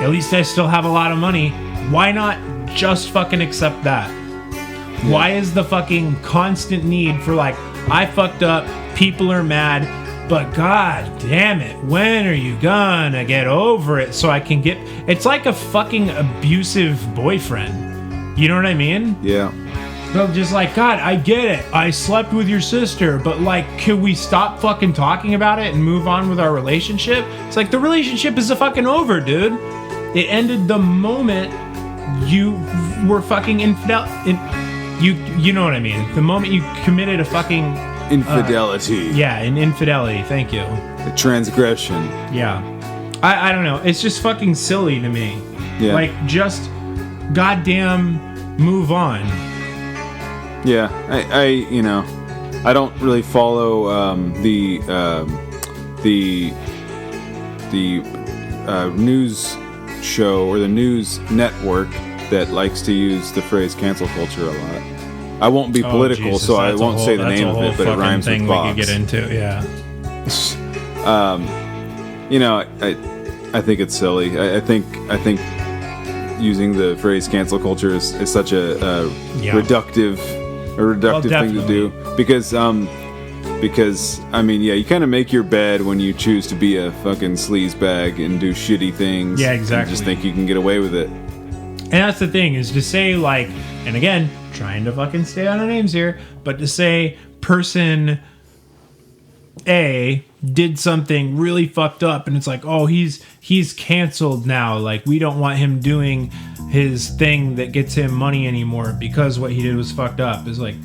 Speaker 2: at least I still have a lot of money. Why not just fucking accept that? Yeah. Why is the fucking constant need for like, I fucked up, people are mad, but god damn it, when are you gonna get over it so I can get... It's like a fucking abusive boyfriend. You know what I mean?
Speaker 1: Yeah.
Speaker 2: They're just like, God, I get it. I slept with your sister, but like, can we stop fucking talking about it and move on with our relationship? It's like, the relationship is fucking over, dude. It ended the moment you were fucking infidel. You know what I mean? The moment you committed a fucking...
Speaker 1: Infidelity.
Speaker 2: An infidelity. Thank you.
Speaker 1: A transgression.
Speaker 2: Yeah. I don't know. It's just fucking silly to me.
Speaker 1: Yeah.
Speaker 2: Like, just goddamn move on.
Speaker 1: Yeah, I don't really follow the news show or the news network that likes to use the phrase cancel culture a lot. I won't be political,
Speaker 2: Jesus,
Speaker 1: so I won't say the name of it, but it rhymes with box.
Speaker 2: We could get into, yeah.
Speaker 1: I think it's silly. I think using the phrase cancel culture is such a reductive thing to do because you kind of make your bed when you choose to be a fucking sleazebag and do shitty things.
Speaker 2: Yeah, exactly.
Speaker 1: And just think you can get away with it.
Speaker 2: And that's the thing, is to say like, and again, trying to fucking stay on the names here, but to say person A did something really fucked up and it's like, oh, he's canceled now, like we don't want him doing his thing that gets him money anymore because what he did was fucked up. Is like,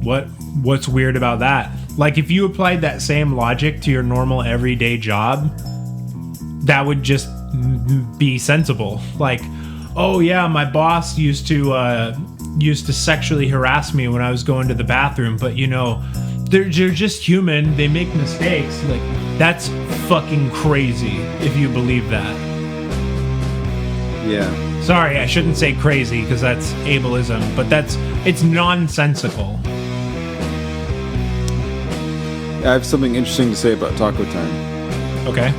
Speaker 2: what's weird about that? Like, if you applied that same logic to your normal everyday job, that would just be sensible. Like, oh yeah, my boss used to sexually harass me when I was going to the bathroom, but they're just human, they make mistakes. Like, that's fucking crazy if you believe that.
Speaker 1: Yeah.
Speaker 2: Sorry, I shouldn't say crazy because that's ableism, but it's nonsensical.
Speaker 1: I have something interesting to say about Taco Time.
Speaker 2: Okay.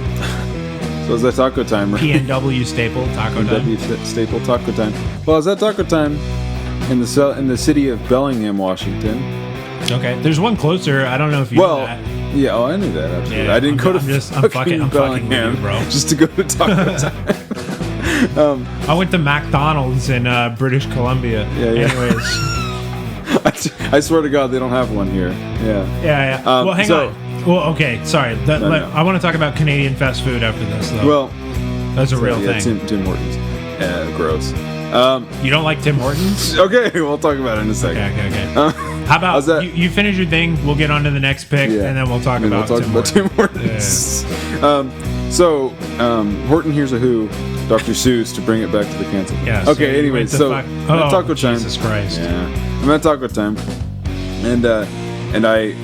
Speaker 1: So is that Taco Time? Right?
Speaker 2: PNW staple Taco Time.
Speaker 1: PNW staple Taco Time. Well, is that Taco Time in the city of Bellingham, Washington?
Speaker 2: Okay. There's one closer. I don't know if you knew that.
Speaker 1: Yeah, I knew that. Absolutely.
Speaker 2: Yeah,
Speaker 1: I didn't go to
Speaker 2: I'm fucking
Speaker 1: Bellingham,
Speaker 2: with you, bro.
Speaker 1: just to go to Taco Time.
Speaker 2: I went to McDonald's in British Columbia.
Speaker 1: Yeah.
Speaker 2: Anyways.
Speaker 1: I swear to God, they don't have one here. Yeah.
Speaker 2: Well, hang on. Well, okay, sorry. I want to talk about Canadian fast food after this, though.
Speaker 1: Well,
Speaker 2: that's a real thing.
Speaker 1: Tim Hortons. Gross.
Speaker 2: You don't like Tim Hortons?
Speaker 1: Okay, we'll talk about it in a second.
Speaker 2: Okay. How about you finish your thing? We'll get on to the next pick, and then we'll talk about Tim Hortons.
Speaker 1: Yeah. Horton Hears a Who, Dr. Seuss, to bring it back to the cancel.
Speaker 2: Yeah.
Speaker 1: Okay. Anyway, so I'm at Taco Time.
Speaker 2: Jesus Christ.
Speaker 1: Yeah. I'm at Taco Time, and I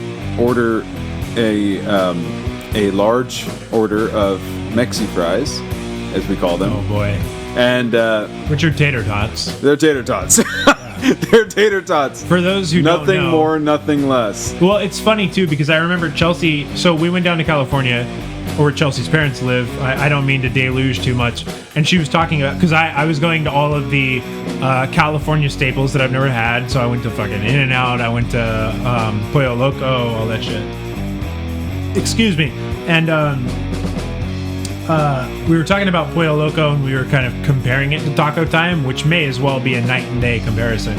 Speaker 1: order a large order of Mexi fries, as we call them.
Speaker 2: Oh boy.
Speaker 1: And
Speaker 2: which are tater tots.
Speaker 1: They're tater tots. They're tater tots.
Speaker 2: For those who don't know.
Speaker 1: Nothing more, nothing less.
Speaker 2: Well, it's funny too because I remember Chelsea. So we went down to California, where Chelsea's parents live. I don't mean to deluge too much. And she was talking about, because I was going to all of the California staples that I've never had. So I went to fucking In-N-Out. I went to Pollo Loco, all that shit. Excuse me. And we were talking about Pollo Loco, and we were kind of comparing it to Taco Time, which may as well be a night and day comparison.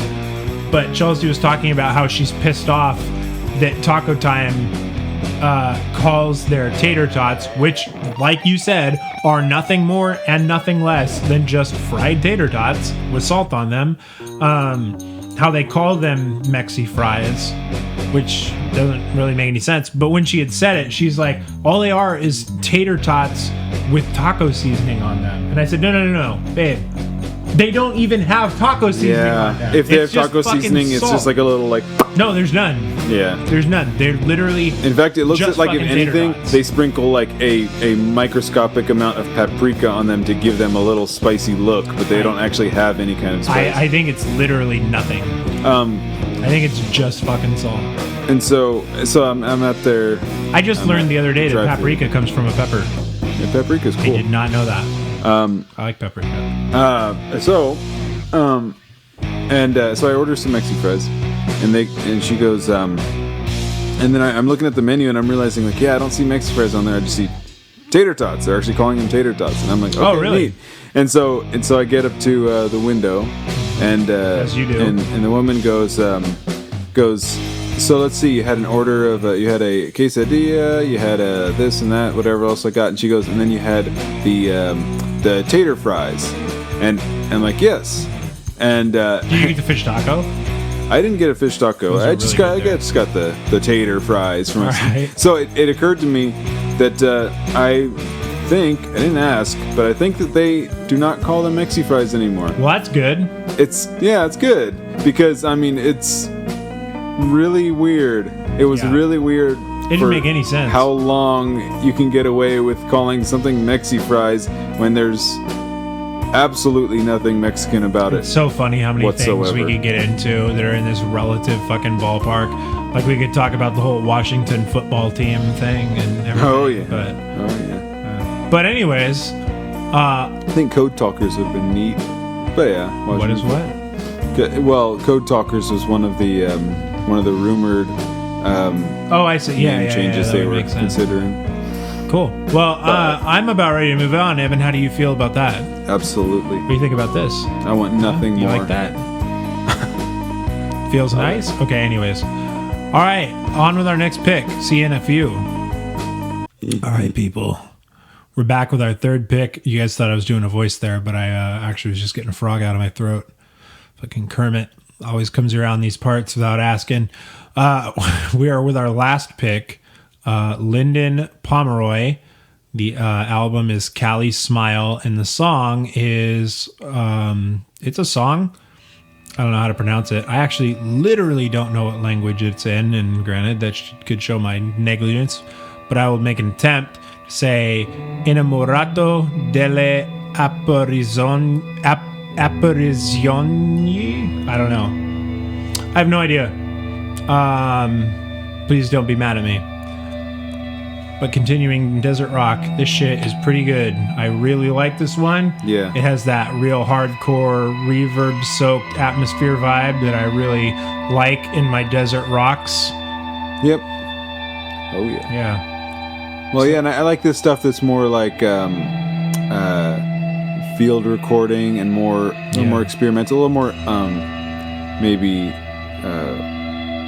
Speaker 2: But Chelsea was talking about how she's pissed off that Taco Time calls their tater tots, which, like you said, are nothing more and nothing less than just fried tater tots with salt on them. How they call them Mexi fries, which doesn't really make any sense. But when she had said it, she's like, all they are is tater tots with taco seasoning on them. And I said, no, babe, They don't even have taco seasoning on them.
Speaker 1: If they
Speaker 2: It's
Speaker 1: have
Speaker 2: just
Speaker 1: taco
Speaker 2: fucking
Speaker 1: seasoning, it's
Speaker 2: salt.
Speaker 1: just like a little like.
Speaker 2: No, there's none.
Speaker 1: Yeah.
Speaker 2: There's none. They're literally.
Speaker 1: In fact, it looks
Speaker 2: just
Speaker 1: like if
Speaker 2: fucking tater
Speaker 1: anything,
Speaker 2: tots.
Speaker 1: they sprinkle like a microscopic amount of paprika on them to give them a little spicy look, but they don't actually have any kind of spice.
Speaker 2: I think it's literally nothing. I think it's just fucking salt.
Speaker 1: And so I'm at their.
Speaker 2: I just learned the other day that
Speaker 1: drive-thru.
Speaker 2: paprika comes from a pepper.
Speaker 1: Yeah, paprika's
Speaker 2: I
Speaker 1: cool.
Speaker 2: did not know that. I like paprika.
Speaker 1: So I order some Mexi fries, and she goes, and then I'm looking at the menu and I'm realizing like, yeah, I don't see Mexi fries on there. I just see tater tots. They're actually calling them tater tots, and I'm like, okay,
Speaker 2: Oh, really?
Speaker 1: neat. And so I get up to the window, and
Speaker 2: As you do.
Speaker 1: and the woman goes, so let's see, you had an order of you had a quesadilla, you had a this and that, whatever else I got, and she goes, and then you had the tater fries, and I'm like, yes. And
Speaker 2: Did you get the fish taco?
Speaker 1: I didn't get a fish taco.
Speaker 2: Those are
Speaker 1: I just
Speaker 2: really
Speaker 1: got the tater fries from.
Speaker 2: Right.
Speaker 1: So it occurred to me that I think I didn't ask, but I think that they do not call them Mexi fries anymore.
Speaker 2: Well, that's good.
Speaker 1: It's good because I mean it's really weird. It was
Speaker 2: Yeah.
Speaker 1: really weird.
Speaker 2: It didn't
Speaker 1: for
Speaker 2: make any sense.
Speaker 1: How long you can get away with calling something Mexi fries when there's absolutely nothing Mexican about
Speaker 2: It's
Speaker 1: it.
Speaker 2: so funny how many things
Speaker 1: whatsoever.
Speaker 2: we could get into that are in this relative fucking ballpark. Like we could talk about the whole Washington football team thing and everything.
Speaker 1: Oh yeah.
Speaker 2: But
Speaker 1: Oh yeah.
Speaker 2: But anyways,
Speaker 1: I think Code Talkers would have been neat. But yeah.
Speaker 2: what is what?
Speaker 1: Well, Code Talkers was one of the rumored
Speaker 2: Oh, I see. Yeah,
Speaker 1: name
Speaker 2: yeah,
Speaker 1: changes
Speaker 2: yeah, that
Speaker 1: they
Speaker 2: would
Speaker 1: were
Speaker 2: make sense.
Speaker 1: considering.
Speaker 2: Cool. Well, I'm about ready to move on. Evan, how do you feel about that?
Speaker 1: Absolutely.
Speaker 2: What do you think about this?
Speaker 1: I want nothing
Speaker 2: You
Speaker 1: more.
Speaker 2: like that? Feels nice? Okay, anyways. All right, on with our next pick. See you in a few. All right, people. We're back with our third pick. You guys thought I was doing a voice there, but I actually was just getting a frog out of my throat. Fucking Kermit always comes around these parts without asking. We are with our last pick, Lyndon Pomeroy. The album is Cali Smile, and the song is, it's a song. I don't know how to pronounce it. I actually literally don't know what language it's in, and granted, that could show my negligence, but I will make an attempt to say Innamorato delle apparizioni. I don't know. I have no idea. Please don't be mad at me. But continuing Desert Rock, this shit is pretty good. I really like this one.
Speaker 1: Yeah.
Speaker 2: It has that real hardcore reverb-soaked atmosphere vibe that I really like in my Desert Rocks.
Speaker 1: Yep. Oh yeah.
Speaker 2: Yeah.
Speaker 1: Well, yeah, and I like this stuff that's more like field recording and a little more experimental, a little more maybe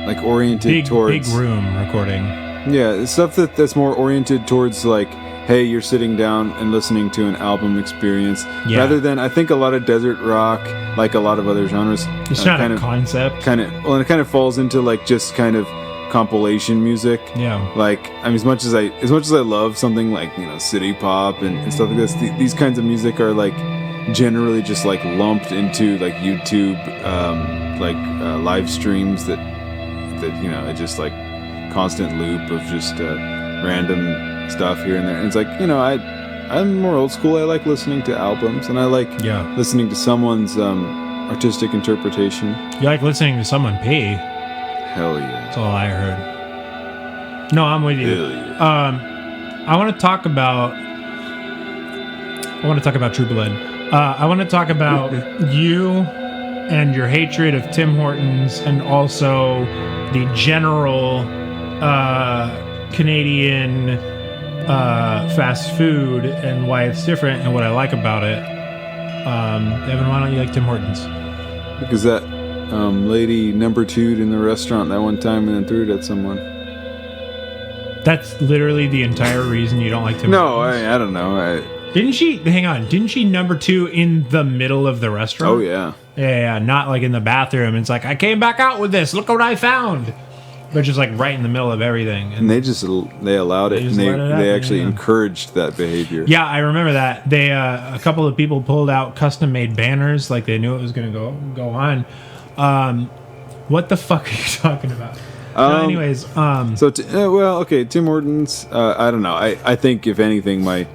Speaker 1: like oriented towards
Speaker 2: big room recording.
Speaker 1: Yeah, stuff that's more oriented towards like, hey, you're sitting down and listening to an album experience, rather than I think a lot of desert rock, like a lot of other genres,
Speaker 2: It's not a concept.
Speaker 1: and it kind of falls into like just kind of compilation music.
Speaker 2: Yeah.
Speaker 1: Like, I mean, as much as I love something like, you know, city pop and stuff like this, these kinds of music are like generally just like lumped into like YouTube live streams that you know, it just like constant loop of just random stuff here and there. And it's like, you know, I'm more old school. I like listening to albums, and I like listening to someone's artistic interpretation.
Speaker 2: You like listening to someone pee.
Speaker 1: Hell yeah.
Speaker 2: That's all I heard. No, I'm with you.
Speaker 1: Hell yeah.
Speaker 2: I want to talk about True Blood. I want to talk about you and your hatred of Tim Hortons, and also the general Canadian fast food and why it's different and what I like about it. Evan, why don't you like Tim Hortons?
Speaker 1: Because that lady number 2'd in the restaurant that one time and then threw it at someone.
Speaker 2: That's literally the entire reason you don't like Tim
Speaker 1: No,
Speaker 2: Hortons?
Speaker 1: I don't know.
Speaker 2: Didn't she number 2 in the middle of the restaurant?
Speaker 1: Oh, yeah.
Speaker 2: Yeah, not like in the bathroom. It's like, I came back out with this. Look what I found. but just like right in the middle of everything.
Speaker 1: And they allowed it, and they actually encouraged that behavior.
Speaker 2: Yeah, I remember that. They a couple of people pulled out custom made banners, like they knew it was going to go on. What the fuck are you talking about? Anyways,
Speaker 1: Tim Hortons. I don't know. I think if anything, my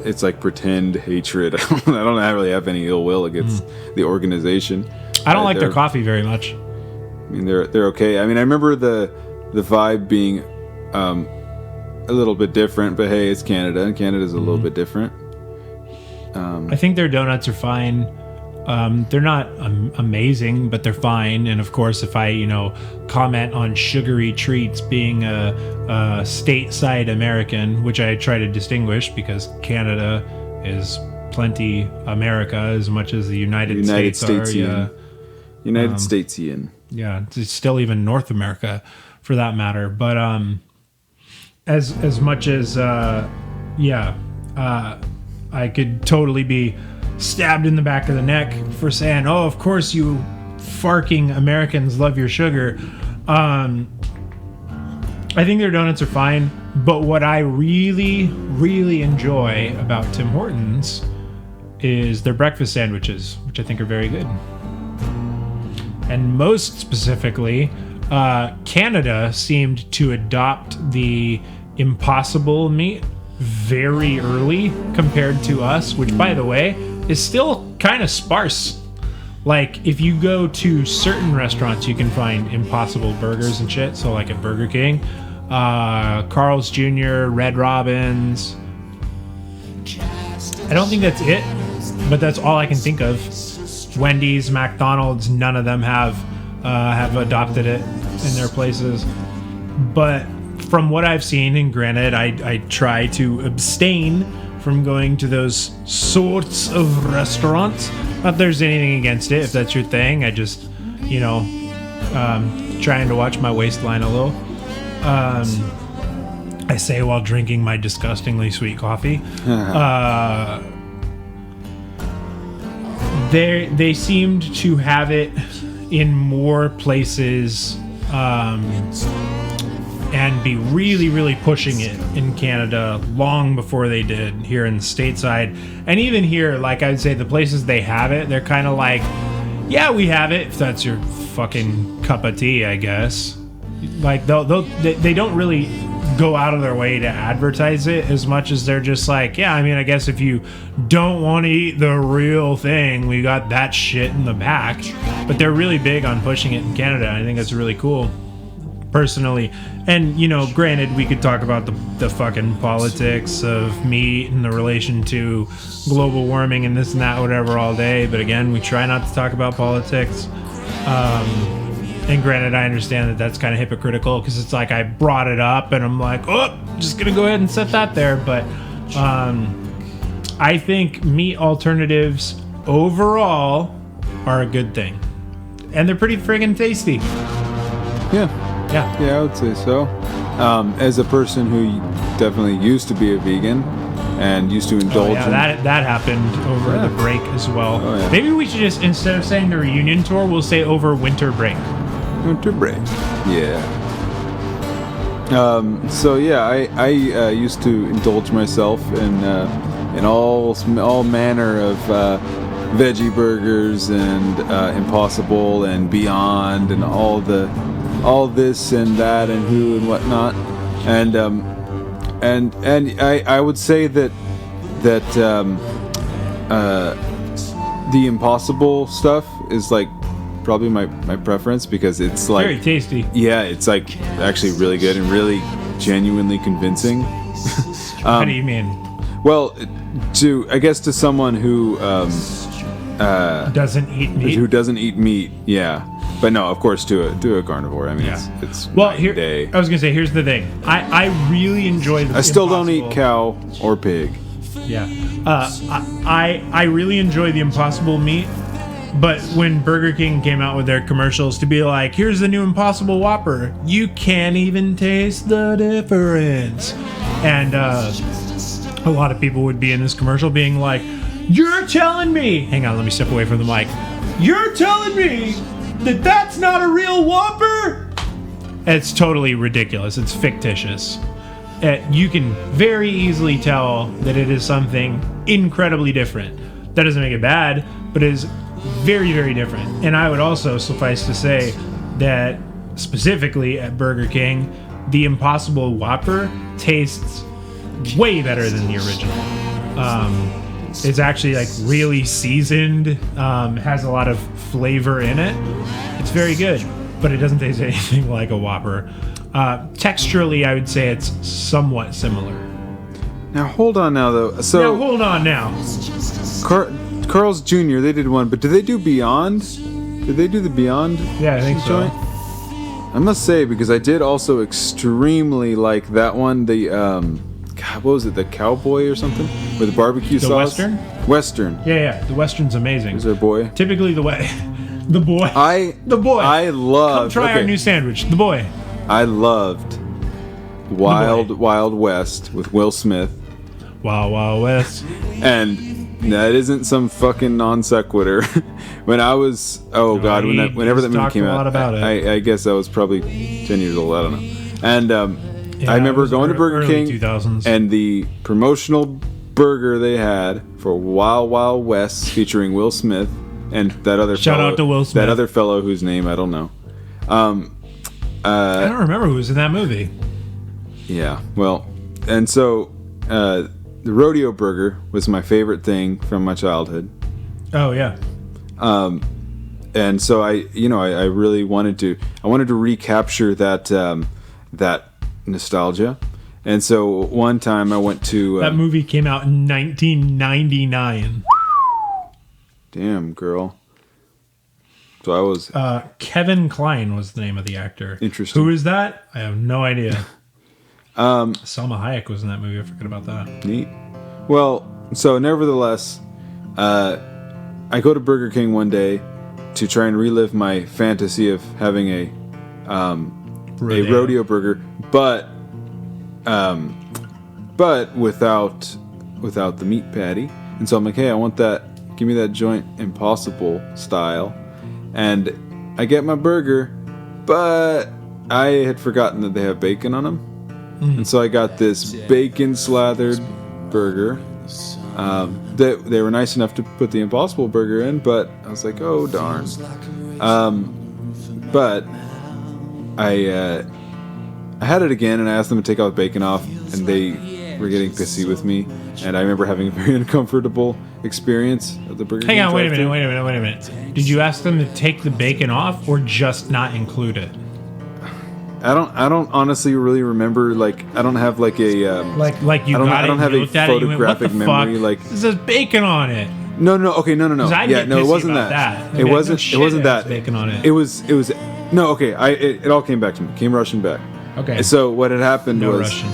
Speaker 1: it's like pretend hatred. I don't really have any ill will against the organization.
Speaker 2: I don't like their coffee very much.
Speaker 1: I mean, they're okay. I mean, I remember the vibe being a little bit different, but hey, it's Canada, and Canada's a little bit different.
Speaker 2: I think their donuts are fine. They're not amazing, but they're fine. And of course, if I, comment on sugary treats being a stateside American, which I try to distinguish because Canada is plenty America as much as the United States are. Yeah.
Speaker 1: United Statesian.
Speaker 2: Yeah, it's still even North America, for that matter. But as much as I could totally be stabbed in the back of the neck for saying, "Oh, of course you farking Americans love your sugar." I think their donuts are fine, but what I really, really enjoy about Tim Hortons is their breakfast sandwiches, which I think are very good. And most specifically, Canada seemed to adopt the Impossible meat very early compared to us, which, by the way, is still kind of sparse. Like, if you go to certain restaurants, you can find Impossible burgers and shit. So, like at Burger King, Carl's Jr., Red Robin's. I don't think that's it, but that's all I can think of. Wendy's, McDonald's, none of them have adopted it in their places. But from what I've seen, and granted, I try to abstain from going to those sorts of restaurants. Not that there's anything against it, if that's your thing. I just, trying to watch my waistline a little. I say while drinking my disgustingly sweet coffee. They seemed to have it in more places and be really, really pushing it in Canada long before they did here in the stateside. And even here, like I'd say the places they have it, they're kind of like, yeah, we have it, if that's your fucking cup of tea, I guess. Like, they don't really go out of their way to advertise it as much as they're just like, yeah, I mean, I guess if you don't want to eat the real thing, we got that shit in the back. But they're really big on pushing it in Canada. I think that's really cool, personally. And, granted, we could talk about the fucking politics of meat and the relation to global warming and this and that, whatever, all day. But again, we try not to talk about politics. And granted, I understand that that's kind of hypocritical because it's like I brought it up and I'm like, oh, just going to go ahead and set that there. But I think meat alternatives overall are a good thing. And they're pretty friggin' tasty.
Speaker 1: Yeah, I would say so. As a person who definitely used to be a vegan and used to indulge in...
Speaker 2: that happened over the break as well.
Speaker 1: Oh, yeah.
Speaker 2: Maybe we should just, instead of saying the reunion tour, we'll say over winter break.
Speaker 1: Winter break. Yeah. I used to indulge myself in all manner of veggie burgers and Impossible and Beyond and all this and that and who and whatnot. And I would say that the Impossible stuff is like probably my preference because it's like
Speaker 2: very tasty.
Speaker 1: Yeah, it's like actually really good and really genuinely convincing.
Speaker 2: What do you mean?
Speaker 1: Well, to someone who
Speaker 2: doesn't eat meat.
Speaker 1: Who doesn't eat meat, yeah. But no, of course, to a carnivore. I mean, it's
Speaker 2: well.
Speaker 1: Here, day.
Speaker 2: I was gonna say, here's the thing. I really enjoy the.
Speaker 1: I still don't eat cow or pig.
Speaker 2: Yeah, I really enjoy the Impossible meat. But when Burger King came out with their commercials to be like, here's the new Impossible Whopper, you can't even taste the difference. And a lot of people would be in this commercial being like, you're telling me, hang on, let me step away from the mic. You're telling me that that's not a real Whopper? It's totally ridiculous. It's fictitious. You can very easily tell that it is something incredibly different. That doesn't make it bad, but it is very, very different. And I would also suffice to say that specifically at Burger King, the Impossible Whopper tastes way better than the original. It's actually like really seasoned, has a lot of flavor in it. It's very good, but it doesn't taste anything like a Whopper. Texturally, I would say it's somewhat similar.
Speaker 1: Now hold on now though. So
Speaker 2: Now hold on now.
Speaker 1: Carl's Jr. They did one, but did they do Beyond? Did they do the Beyond?
Speaker 2: Yeah, I think so.
Speaker 1: joint? I must say, because I did also extremely like that one. The God, what was it? The Cowboy or something with the barbecue sauce.
Speaker 2: Western?
Speaker 1: Western.
Speaker 2: Yeah. The Western's amazing.
Speaker 1: Is there a boy?
Speaker 2: Typically the boy. The boy.
Speaker 1: I loved.
Speaker 2: Come try our new sandwich. The boy.
Speaker 1: I loved Wild West with Will Smith.
Speaker 2: Wild West.
Speaker 1: And that isn't some fucking non sequitur. When I was, whenever that movie came out, I guess I was probably 10 years old. I don't know. And I remember going to Burger King
Speaker 2: 2000s.
Speaker 1: and the promotional burger they had for Wild West featuring Will Smith and that other
Speaker 2: Shout out to Will Smith.
Speaker 1: That other fellow whose name I don't know.
Speaker 2: I don't remember who was in that movie.
Speaker 1: Yeah, well, and so the rodeo burger was my favorite thing from my childhood.
Speaker 2: Oh yeah.
Speaker 1: And so I really wanted to recapture that nostalgia. And so one time I went to
Speaker 2: that movie came out in 1999.
Speaker 1: Damn, girl. So I was
Speaker 2: Kevin Kline was the name of the actor.
Speaker 1: Interesting.
Speaker 2: Who is that? I have no idea. Salma Hayek was in that movie. I forgot about that.
Speaker 1: Neat. Well, so nevertheless, I go to Burger King one day to try and relive my fantasy of having a rodeo burger, but without the meat patty. And so I'm like, hey, I want that. Give me that joint Impossible style. And I get my burger, but I had forgotten that they have bacon on them. And so I got this bacon slathered burger. They were nice enough to put the Impossible burger in, but I was like, oh darn. But I had it again, and I asked them to take all the bacon off, and they were getting pissy with me. And I remember having a very uncomfortable experience at the Burger King.
Speaker 2: Hang on, wait a minute. Did you ask them to take the bacon off or just not include it?
Speaker 1: I don't honestly really remember. Like, I don't have like a
Speaker 2: I
Speaker 1: don't have a photographic memory.
Speaker 2: Fuck?
Speaker 1: Like,
Speaker 2: this says bacon on it.
Speaker 1: No. Okay, no. Yeah, no, it wasn't that. It wasn't that.
Speaker 2: Bacon on it.
Speaker 1: It was. No, okay. It all came back to me. Came rushing back.
Speaker 2: Okay.
Speaker 1: So what had happened was
Speaker 2: Russian.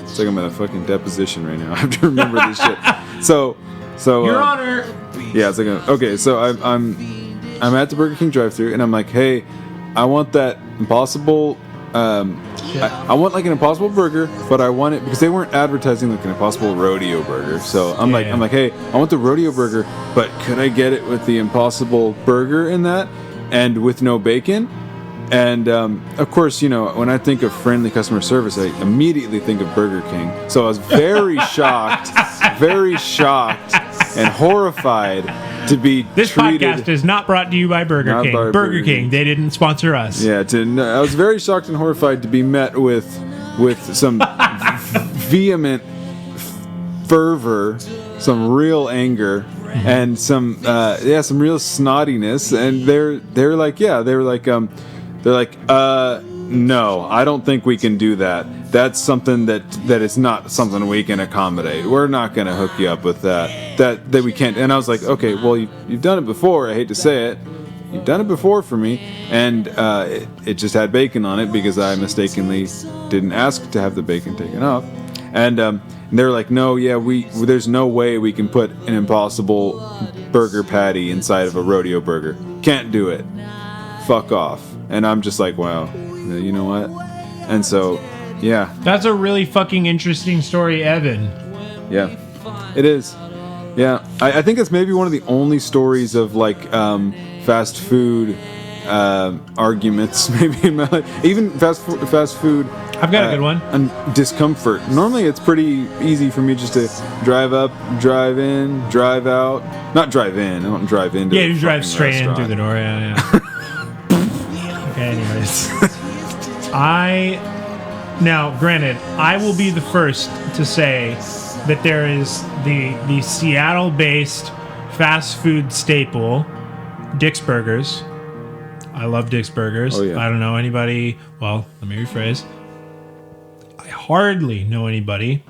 Speaker 1: it's like I'm at a fucking deposition right now. I have to remember this shit. So
Speaker 2: Your Honor.
Speaker 1: Yeah, it's like okay. So I'm at the Burger King drive-thru, and I'm like, hey, I want that Impossible. I want like an Impossible burger, but I want it because they weren't advertising like an Impossible rodeo burger. So I'm like, hey, I want the rodeo burger, but could I get it with the Impossible burger in that, and with no bacon? And of course, you know, when I think of friendly customer service, I immediately think of Burger King. So I was very shocked and horrified to be
Speaker 2: This
Speaker 1: treated.
Speaker 2: podcast is not brought to you by Burger King. Burger King, they didn't sponsor us.
Speaker 1: Yeah, I was very shocked and horrified to be met with some vehement fervor, some real anger, and some real snottiness. And they're like, no, I don't think we can do that. That's something that is not something we can accommodate. We're not going to hook you up with that. That we can't. And I was like, okay, well, you've done it before. I hate to say it. You've done it before for me. And it just had bacon on it because I mistakenly didn't ask to have the bacon taken off. And they're like, no, yeah, there's no way we can put an Impossible burger patty inside of a rodeo burger. Can't do it. Fuck off. And I'm just like, wow, you know what? And so, yeah.
Speaker 2: That's a really fucking interesting story, Evan.
Speaker 1: Yeah, it is. Yeah, I think it's maybe one of the only stories of like fast food arguments maybe in my life. Even fast food.
Speaker 2: I've got a good one.
Speaker 1: And discomfort. Normally it's pretty easy for me just to drive up, drive in, drive out. Not drive in. I don't drive into.
Speaker 2: Yeah,
Speaker 1: the
Speaker 2: you drive
Speaker 1: fucking
Speaker 2: straight in
Speaker 1: restaurant.
Speaker 2: through the door. Yeah. Okay. Anyways, now, granted, I will be the first to say that there is the Seattle-based fast food staple, Dick's Burgers. I love Dick's Burgers.
Speaker 1: Oh, yeah.
Speaker 2: I don't know anybody. Well, let me rephrase. I hardly know anybody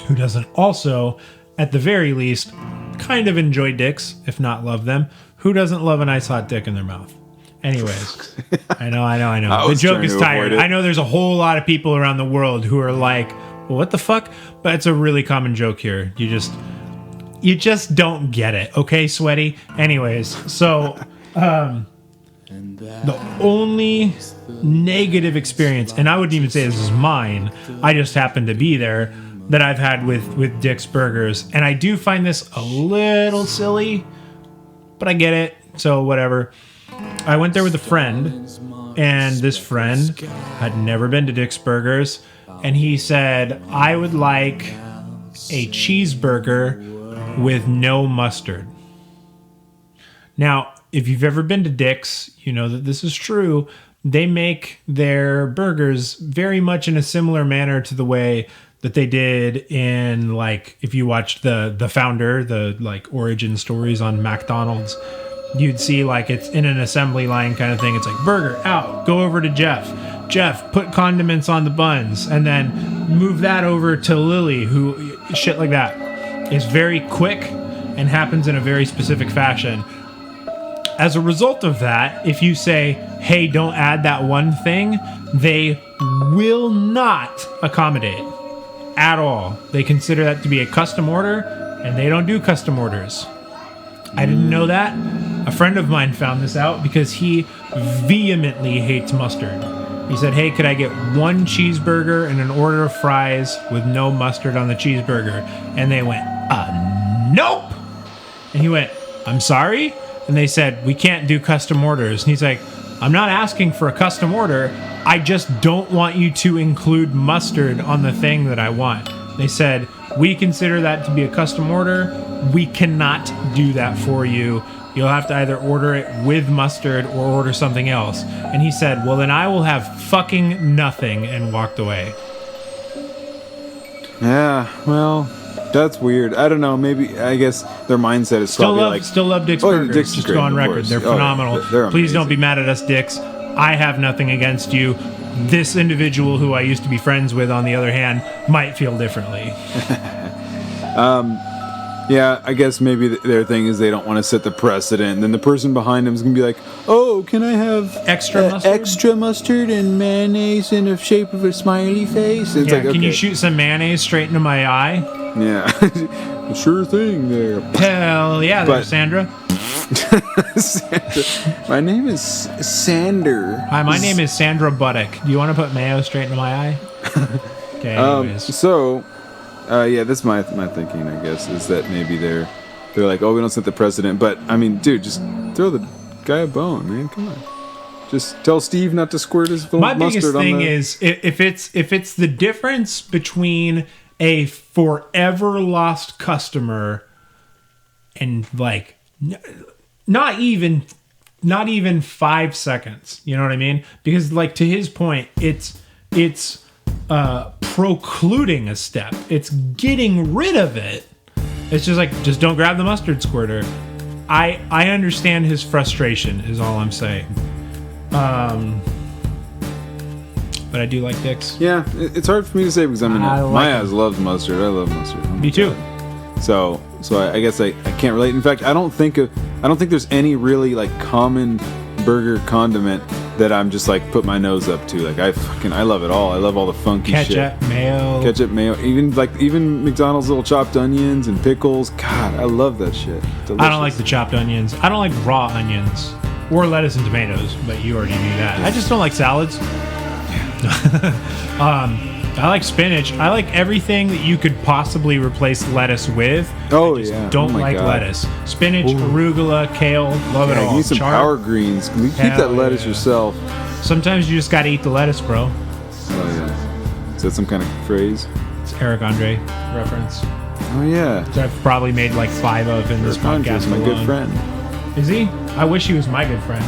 Speaker 2: who doesn't also, at the very least, kind of enjoy dicks, if not love them. Who doesn't love a nice hot dick in their mouth? Anyways, I know. The joke is tired. I know there's a whole lot of people around the world who are like, well, what the fuck? But it's a really common joke here. You just don't get it. Okay, sweaty? Anyways, so the only negative experience, and I wouldn't even say this is mine, I just happened to be there, that I've had with Dick's Burgers. And I do find this a little silly, but I get it. So whatever. I went there with a friend, and this friend had never been to Dick's Burgers, and he said, I would like a cheeseburger with no mustard. Now, if you've ever been to Dick's, you know that this is true. They make their burgers very much in a similar manner to the way that they did in, like, if you watched the Founder, the, like, origin stories on McDonald's, you'd see, like, it's in an assembly line kind of thing. It's like, burger, out, go over to Jeff, put condiments on the buns, and then move that over to Lily, who, shit like that. It's very quick and happens in a very specific fashion. As a result of that, if you say, hey, don't add that one thing, they will not accommodate at all. They consider that to be a custom order, and they don't do custom orders. I didn't know that. A friend of mine found this out because he vehemently hates mustard. He said, hey, could I get one cheeseburger and an order of fries with no mustard on the cheeseburger? And they went, nope. And he went, I'm sorry? And they said, we can't do custom orders. And he's like, I'm not asking for a custom order. I just don't want you to include mustard on the thing that I want. They said, we consider that to be a custom order. We cannot do that for you. You'll have to either order it with mustard or order something else. And he said, well, then I will have fucking nothing, and walked away.
Speaker 1: Yeah, well, that's weird. I don't know. Maybe, I guess their mindset is probably like...
Speaker 2: Still love Dick's Burgers.
Speaker 1: Dick's is
Speaker 2: Just
Speaker 1: great,
Speaker 2: go on
Speaker 1: of
Speaker 2: record.
Speaker 1: course.
Speaker 2: They're phenomenal.
Speaker 1: They're
Speaker 2: Please don't be
Speaker 1: amazing.
Speaker 2: mad at us, Dicks. I have nothing against you. This individual who I used to be friends with, on the other hand, might feel differently.
Speaker 1: Yeah, I guess maybe their thing is they don't want to set the precedent. And then the person behind them is going to be like, oh, can I have extra mustard and mayonnaise in the shape of a smiley face? It's
Speaker 2: Yeah,
Speaker 1: like,
Speaker 2: can you
Speaker 1: okay.
Speaker 2: shoot some mayonnaise straight into my eye?
Speaker 1: Yeah. Sure thing there.
Speaker 2: Hell yeah, there,
Speaker 1: But-
Speaker 2: Sandra.
Speaker 1: Sandra. My name is Sander.
Speaker 2: Hi, my name is Sandra Buddick. Do you want to put mayo straight into my eye? Okay, anyways.
Speaker 1: So, yeah, that's my thinking, I guess, is that maybe they're like, oh, we don't set the precedent. But, I mean, dude, just throw the guy a bone, man. Come on. Just tell Steve not to squirt his little
Speaker 2: My
Speaker 1: mustard
Speaker 2: biggest
Speaker 1: on
Speaker 2: thing
Speaker 1: the...
Speaker 2: is if it's the difference between a forever lost customer and, like, not even 5 seconds. You know what I mean? Because, like, to his point, it's precluding a step. It's getting rid of it. It's just like, just don't grab the mustard squirter. I understand his frustration, is all I'm saying. But I do like Dick's.
Speaker 1: Yeah, it's hard for me to say because I'm in
Speaker 2: I
Speaker 1: it.
Speaker 2: like
Speaker 1: My
Speaker 2: it.
Speaker 1: eyes loves mustard. I love mustard. Oh my
Speaker 2: Me too.
Speaker 1: God. So I guess I can't relate. In fact, I don't think there's any really like common burger condiment that I'm just like put my nose up to. Like I love it all. I love all the funky
Speaker 2: Ketchup,
Speaker 1: shit.
Speaker 2: mayo.
Speaker 1: Mayo, even McDonald's little chopped onions and pickles. God, I love that shit. Delicious.
Speaker 2: I don't like the chopped onions. I don't like raw onions. Or lettuce and tomatoes, but you already knew that. I just don't like salads. I like spinach. I like everything that you could possibly replace lettuce with.
Speaker 1: Oh,
Speaker 2: I just
Speaker 1: yeah.
Speaker 2: don't
Speaker 1: Oh my
Speaker 2: like
Speaker 1: God.
Speaker 2: lettuce. Spinach, arugula, kale, love it
Speaker 1: Yeah,
Speaker 2: all.
Speaker 1: you need some
Speaker 2: Chard.
Speaker 1: power greens. You keep
Speaker 2: Hell
Speaker 1: that lettuce
Speaker 2: yeah.
Speaker 1: yourself.
Speaker 2: Sometimes you just gotta eat the lettuce, bro.
Speaker 1: Oh yeah. Is that some kind of phrase?
Speaker 2: It's Eric Andre reference.
Speaker 1: Oh yeah.
Speaker 2: That I've probably made like 5 of in this
Speaker 1: Andre's
Speaker 2: podcast.
Speaker 1: my
Speaker 2: alone.
Speaker 1: good friend.
Speaker 2: Is he? I wish he was my good friend.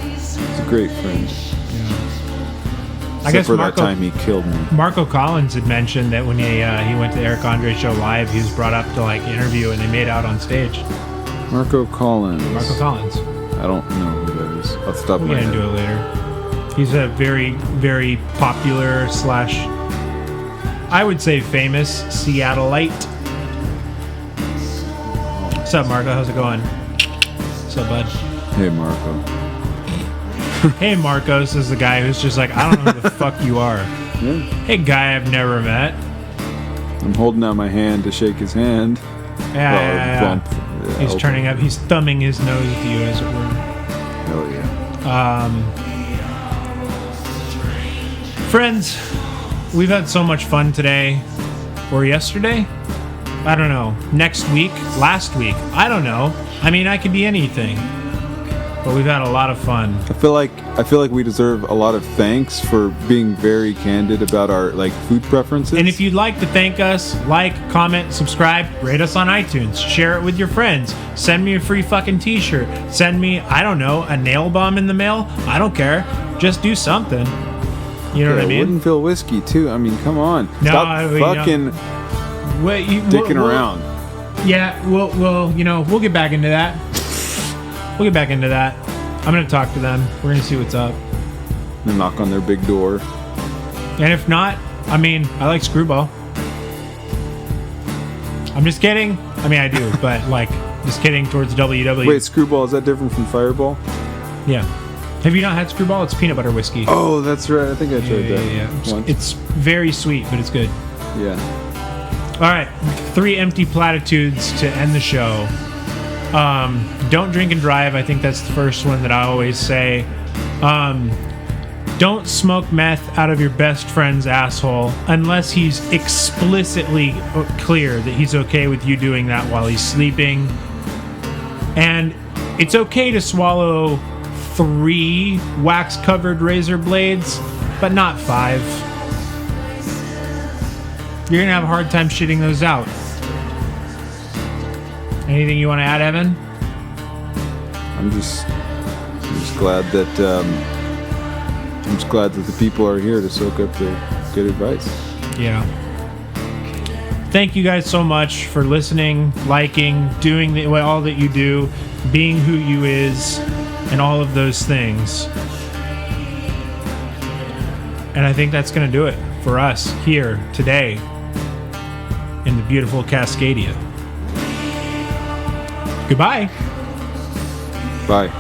Speaker 1: He's a great friend.
Speaker 2: I guess
Speaker 1: for
Speaker 2: Marco,
Speaker 1: that time he killed me.
Speaker 2: Marco Collins had mentioned that when he went to the Eric Andre show live, he was brought up to like interview and they made out on stage.
Speaker 1: Marco Collins.
Speaker 2: Marco Collins.
Speaker 1: I don't know who that is. I'll stop
Speaker 2: We'll
Speaker 1: my
Speaker 2: get into it later. He's a very, very popular / I would say famous Seattleite. What's up, Marco? How's it going? What's up, bud?
Speaker 1: Hey Marco.
Speaker 2: Hey, Marcos is the guy who's just like, I don't know who the fuck you are.
Speaker 1: Yeah.
Speaker 2: Hey, guy I've never met.
Speaker 1: I'm holding out my hand to shake his hand.
Speaker 2: Yeah.
Speaker 1: Bump. Yeah,
Speaker 2: He's
Speaker 1: open.
Speaker 2: turning up. He's thumbing his nose at you, as it were.
Speaker 1: Hell yeah.
Speaker 2: Friends, we've had so much fun today. Or yesterday? I don't know. Next week? Last week? I don't know. I mean, I could be anything. But we've had a lot of fun.
Speaker 1: I feel like we deserve a lot of thanks for being very candid about our like food preferences.
Speaker 2: And if you'd like to thank us, like, comment, subscribe, rate us on iTunes, share it with your friends, send me a free fucking t-shirt, send me, I don't know, a nail bomb in the mail, I don't care. Just do something. You know what I mean?
Speaker 1: Woodinville whiskey too. I mean, come on.
Speaker 2: No,
Speaker 1: Stop
Speaker 2: I mean,
Speaker 1: fucking dicking around.
Speaker 2: Yeah, we'll get back into that. We'll get back into that. I'm going to talk to them. We're going to see what's up.
Speaker 1: And knock on their big door.
Speaker 2: And if not, I mean, I like Screwball. I'm just kidding. I mean, I do, but like, just kidding towards WWE.
Speaker 1: Wait, Screwball, is that different from Fireball?
Speaker 2: Yeah. Have you not had Screwball? It's peanut butter whiskey.
Speaker 1: Oh, that's right. I think I tried that
Speaker 2: yeah.
Speaker 1: once.
Speaker 2: It's very sweet, but it's good.
Speaker 1: Yeah.
Speaker 2: All right, 3 empty platitudes to end the show. Don't drink and drive. I think that's the first one that I always say. Don't smoke meth out of your best friend's asshole unless he's explicitly clear that he's okay with you doing that while he's sleeping. And it's okay to swallow 3 wax-covered razor blades, but not 5. You're gonna have a hard time shitting those out. Anything you want to add, Evan?
Speaker 1: I'm just glad that the people are here to soak up the good advice.
Speaker 2: Yeah. Thank you guys so much for listening, liking, doing all that you do, being who you is, and all of those things. And I think that's going to do it for us here today in the beautiful Cascadia. Goodbye.
Speaker 1: Bye.